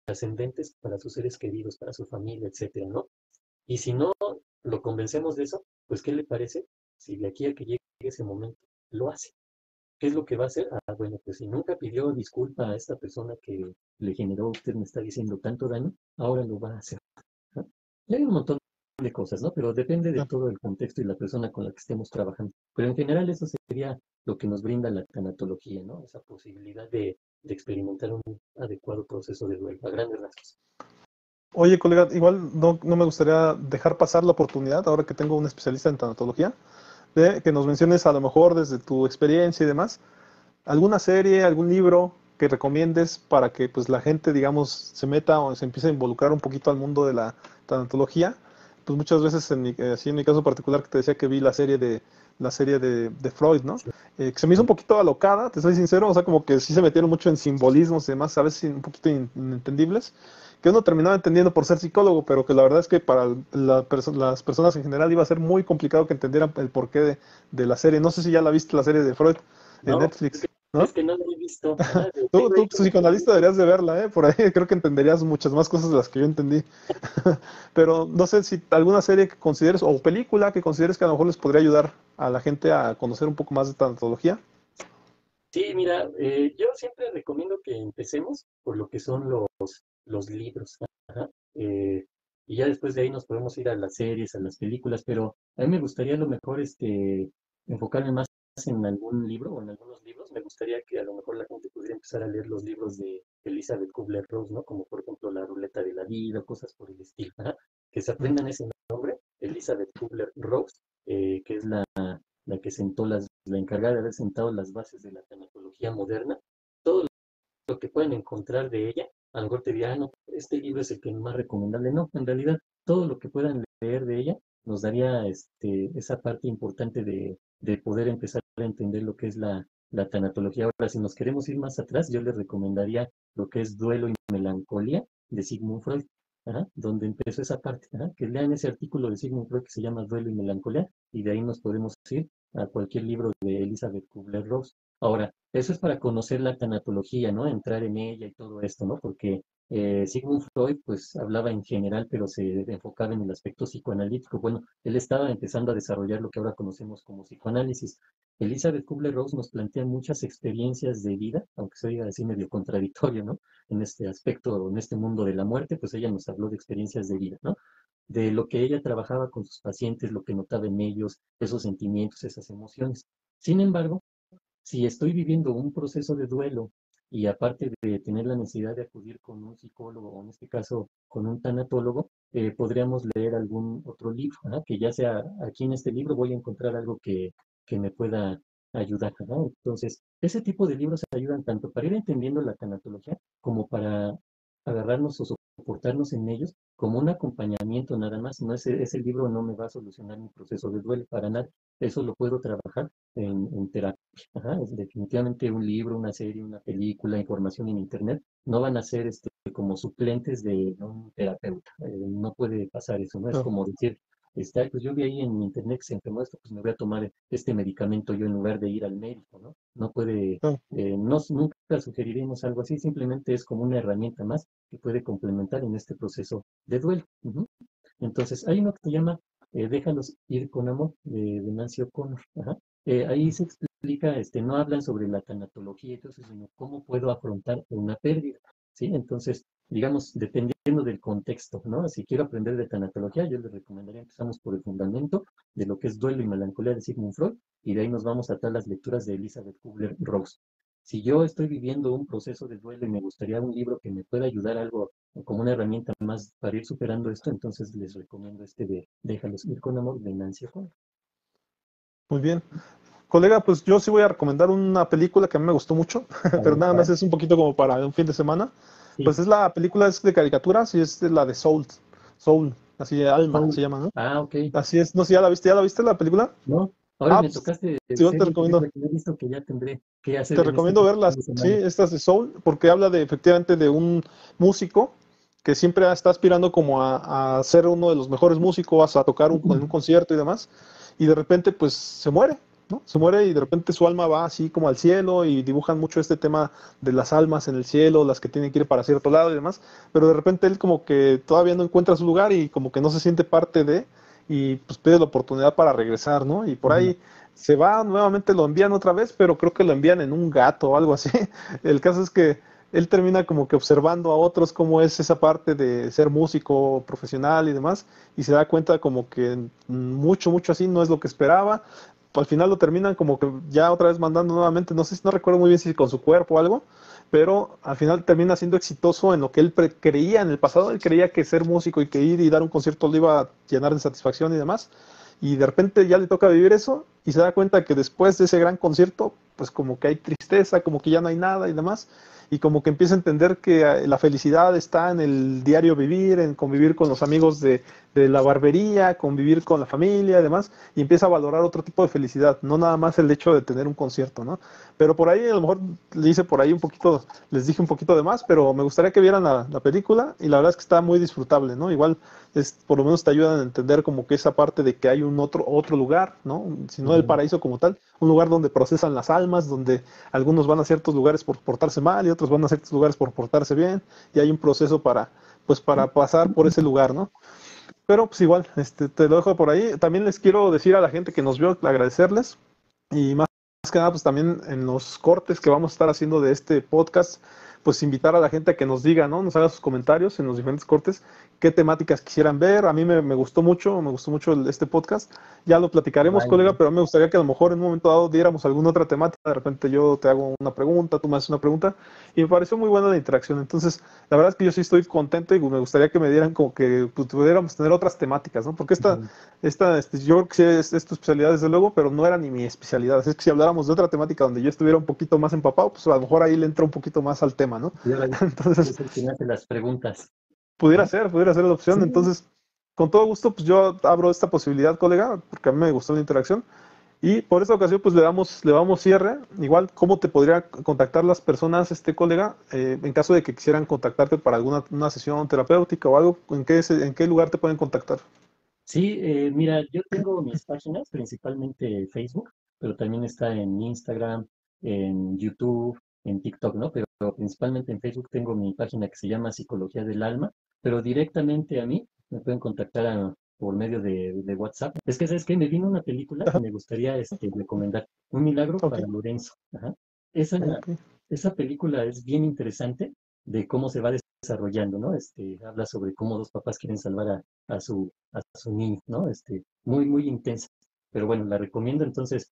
trascendentes para sus seres queridos, para su familia, etcétera, ¿no? Y si no lo convencemos de eso, pues ¿qué le parece si de aquí a que llegue ese momento lo hace? ¿Qué es lo que va a hacer? Ah, bueno, pues si nunca pidió disculpa a esta persona que le generó, usted me está diciendo tanto daño, ahora lo va a hacer, ¿no? Y hay un montón de cosas, ¿no? Pero depende de todo el contexto y la persona con la que estemos trabajando. Pero en general eso sería lo que nos brinda la tanatología, ¿no? Esa posibilidad de experimentar un adecuado proceso de duelo, a grandes rasgos. Oye, colega, igual no me gustaría dejar pasar la oportunidad, ahora que tengo un especialista en tanatología, de que nos menciones a lo mejor desde tu experiencia y demás, alguna serie, algún libro que recomiendes para que pues la gente, digamos, se meta o se empiece a involucrar un poquito al mundo de la tanatología. Pues muchas veces, así en mi caso particular, que te decía que vi la serie de Freud, ¿no? Sí, Que se me hizo un poquito alocada, te soy sincero, o sea, como que sí se metieron mucho en simbolismos y demás, a veces un poquito inentendibles, que uno terminaba entendiendo por ser psicólogo, pero que la verdad es que para las personas en general iba a ser muy complicado que entendieran el porqué de la serie. No sé si ya la viste la serie de Freud en no, Netflix, es ¿no? que no lo he visto. Ajá, Tú, tengo ahí tú, como psicoanalista, pendiente. deberías de verla, ¿eh? Por ahí creo que entenderías muchas más cosas de las que yo entendí. Pero no sé si alguna serie que consideres o película que consideres que a lo mejor les podría ayudar a la gente a conocer un poco más de tanatología. Sí, mira, yo siempre recomiendo que empecemos por lo que son los libros. Ajá, y ya después de ahí nos podemos ir a las series, a las películas, pero a mí me gustaría a lo mejor enfocarme más en algún libro o en algunos libros. Me gustaría que a lo mejor la gente pudiera empezar a leer los libros de Elizabeth Kubler-Ross, ¿no? Como por ejemplo La ruleta de la vida, cosas por el estilo. Ajá, que se Mm. aprendan ese nombre, Elizabeth Kubler-Ross, que es la que sentó la encargada de haber sentado las bases de la tanatología moderna. Todo lo que pueden encontrar de ella, a lo mejor te dirán, ah, no, este libro es el que más recomendable. No, en realidad, todo lo que puedan leer de ella nos daría esa parte importante de poder empezar a entender lo que es la tanatología. Ahora, si nos queremos ir más atrás, yo les recomendaría lo que es Duelo y Melancolía de Sigmund Freud. Ajá, donde empezó esa parte, ajá, que lean ese artículo de Sigmund Freud que se llama Duelo y Melancolía, y de ahí nos podemos ir a cualquier libro de Elizabeth Kubler-Ross. Ahora, eso es para conocer la tanatología, ¿no? Entrar en ella y todo esto, ¿no? Porque Sigmund Freud, pues, hablaba en general, pero se enfocaba en el aspecto psicoanalítico. Bueno, él estaba empezando a desarrollar lo que ahora conocemos como psicoanálisis. Elizabeth Kubler-Ross nos plantea muchas experiencias de vida, aunque se diga así medio contradictorio, ¿no? En este aspecto, en este mundo de la muerte, pues ella nos habló de experiencias de vida, ¿no? De lo que ella trabajaba con sus pacientes, lo que notaba en ellos, esos sentimientos, esas emociones. Sin embargo, si estoy viviendo un proceso de duelo y aparte de tener la necesidad de acudir con un psicólogo o en este caso con un tanatólogo, podríamos leer algún otro libro, ¿ah? Que ya sea aquí en este libro voy a encontrar algo que me pueda ayudar, ¿no? Entonces, ese tipo de libros ayudan tanto para ir entendiendo la tanatología como para agarrarnos o soportarnos en ellos como un acompañamiento nada más. No, ese libro no me va a solucionar mi proceso de duelo para nada. Eso lo puedo trabajar en terapia. Ajá, es definitivamente un libro, una serie, una película, información en internet, no van a ser como suplentes de un terapeuta. No puede pasar eso, no es Claro, como decir, "Ay, pues yo vi ahí en internet que se enfermó esto, pues me voy a tomar este medicamento yo en lugar de ir al médico, ¿no? No puede, claro. nunca sugeriremos algo así, simplemente es como una herramienta más que puede complementar en este proceso de duelo. Ujú. Entonces, hay uno que se llama Déjalos ir con amor, de Nancy O'Connor. Ajá. Ahí se explica, no hablan sobre la tanatología, entonces, sino cómo puedo afrontar una pérdida, ¿sí? Entonces, digamos, dependiendo del contexto, ¿no? Si quiero aprender de tanatología, yo les recomendaría empezamos por el fundamento de lo que es duelo y melancolía de Sigmund Freud, y de ahí nos vamos a todas las lecturas de Elizabeth Kubler-Ross. si yo estoy viviendo un proceso de duelo y me gustaría un libro que me pueda ayudar algo como una herramienta más para ir superando esto, entonces les recomiendo este de Déjalos ir con amor de Nancy O'Connor. Muy bien. Colega, pues yo sí voy a recomendar una película que a mí me gustó mucho, A pero ver, nada más ¿cuál? es un poquito como para un fin de semana. Pues Sí, es la película es de caricaturas y es de la de Soul, Soul, así de Alma Soul. se llama, ¿no? Ah, ok. Así es, no sé, ¿ya la viste la película? No, ahora Ah, me pues tocaste yo te serie y película recomiendo, que no he visto que ya tendré que hacer te en este recomiendo verlas, fin de sí, semana. estas de Soul, porque habla de efectivamente de un músico que siempre está aspirando como a ser uno de los mejores músicos, a tocar en un concierto y demás, y de repente pues se muere, ¿no? Se muere y de repente su alma va así como al cielo y dibujan mucho este tema de las almas en el cielo, las que tienen que ir para cierto lado y demás, pero de repente él como que todavía no encuentra su lugar y como que no se siente parte de, y pues pide la oportunidad para regresar, ¿no? Y por Ujú. ahí se va, nuevamente lo envían otra vez, pero creo que lo envían en un gato o algo así. El caso es que él termina como que observando a otros cómo es esa parte de ser músico profesional y demás, y se da cuenta como que mucho, mucho así no es lo que esperaba. Al final lo terminan como que ya otra vez mandando nuevamente, no sé, no recuerdo muy bien si con su cuerpo o algo, pero al final termina siendo exitoso en lo que él creía en el pasado. Él creía que ser músico y que ir y dar un concierto le iba a llenar de satisfacción y demás, y de repente ya le toca vivir eso y se da cuenta que después de ese gran concierto, pues como que hay tristeza, como que ya no hay nada y demás, y como que empieza a entender que la felicidad está en el diario vivir, en convivir con los amigos de la barbería, convivir con la familia y demás, y empieza a valorar otro tipo de felicidad, no nada más el hecho de tener un concierto, ¿no? Pero por ahí a lo mejor le hice por ahí un poquito, les dije un poquito de más, pero me gustaría que vieran la película y la verdad es que está muy disfrutable, ¿no? Igual por lo menos te ayudan a entender como que esa parte de que hay un otro lugar, ¿no? Si no el Ujú. paraíso como tal, un lugar donde procesan las almas, donde algunos van a ciertos lugares por portarse mal y otros van a ciertos lugares por portarse bien, y hay un proceso para, pues, para pasar por ese lugar, ¿no? Pero pues igual, te lo dejo por ahí. También les quiero decir a la gente que nos vio, agradecerles, y más que nada, pues también en los cortes que vamos a estar haciendo de este podcast, pues invitar a la gente a que nos diga, ¿no? Nos haga sus comentarios en los diferentes cortes, qué temáticas quisieran ver. A mí me me gustó mucho este podcast. Ya lo platicaremos, Igual, colega, pero me gustaría que a lo mejor en un momento dado diéramos alguna otra temática. De repente yo te hago una pregunta, tú me haces una pregunta, y me pareció muy buena la interacción. Entonces, la verdad es que yo sí estoy contento y me gustaría que me dieran como que pues, pudiéramos tener otras temáticas, ¿no? Porque ujú. yo creo que sí es tu especialidad desde luego, pero no era ni mi especialidad. Así es que si habláramos de otra temática donde yo estuviera un poquito más empapado, pues a lo mejor ahí le entra un poquito más al tema, ¿no? Y ahora Entonces, es el que me hace las preguntas, pudiera ¿no? ser, pudiera ser la Sí, opción. Entonces, con todo gusto, pues yo abro esta posibilidad, colega, porque a mí me gustó la interacción. Y por esta ocasión, pues le damos cierre. Igual, ¿cómo te podría contactar las personas, colega, en caso de que quisieran contactarte para alguna una sesión terapéutica o algo? ¿En qué lugar te pueden contactar? sí, mira, yo tengo mis páginas, principalmente Facebook, pero también está en Instagram, en YouTube, en TikTok, ¿no? Pero principalmente en Facebook tengo mi página que se llama Psicología del Alma, pero directamente a mí me pueden contactar por medio de WhatsApp. Es que, ¿sabes qué? Me vino una película que Ajá, me gustaría recomendar, Un milagro ok, para Lorenzo. Ajá. Esa, ok. esa película es bien interesante de cómo se va desarrollando, ¿no? Habla sobre cómo dos papás quieren salvar a su niño, ¿no? Muy, muy intensa. Pero bueno, la recomiendo entonces.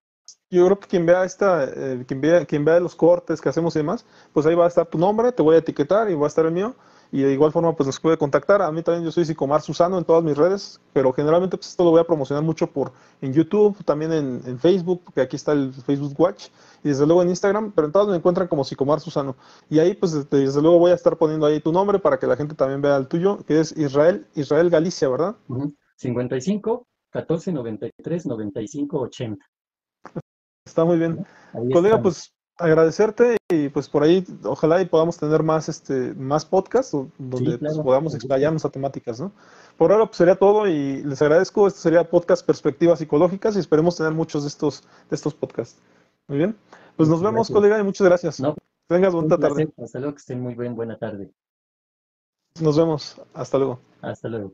Yo creo que quien vea los cortes que hacemos y demás, pues ahí va a estar tu nombre, te voy a etiquetar y va a estar el mío. Y de igual forma, pues nos puede contactar. A mí también yo soy Psicomar Susano en todas mis redes, pero generalmente pues esto lo voy a promocionar mucho en YouTube, también en Facebook, porque aquí está el Facebook Watch, y desde luego en Instagram, pero en todas me encuentran como Psicomar Susano. Y ahí pues desde luego voy a estar poniendo ahí tu nombre para que la gente también vea el tuyo, que es Israel Galicia, ¿verdad? Ujú. 55 14 93 95 80, Está muy bien. ¿no? Ahí Colega, estamos. pues agradecerte y pues por ahí ojalá y podamos tener más podcasts Sí, donde pues claro, podamos con gusto. explayarnos a temáticas, ¿no? Por ahora pues sería todo y les agradezco. Esto sería podcast Perspectivas Psicológicas y esperemos tener muchos de estos podcasts. Muy bien. Pues nos Muchas vemos, gracias. colega, y muchas gracias. No, Que tengas un bonita tarde. placer. Hasta luego, que estén muy bien. Buena tarde. Nos vemos. Hasta luego. Hasta luego.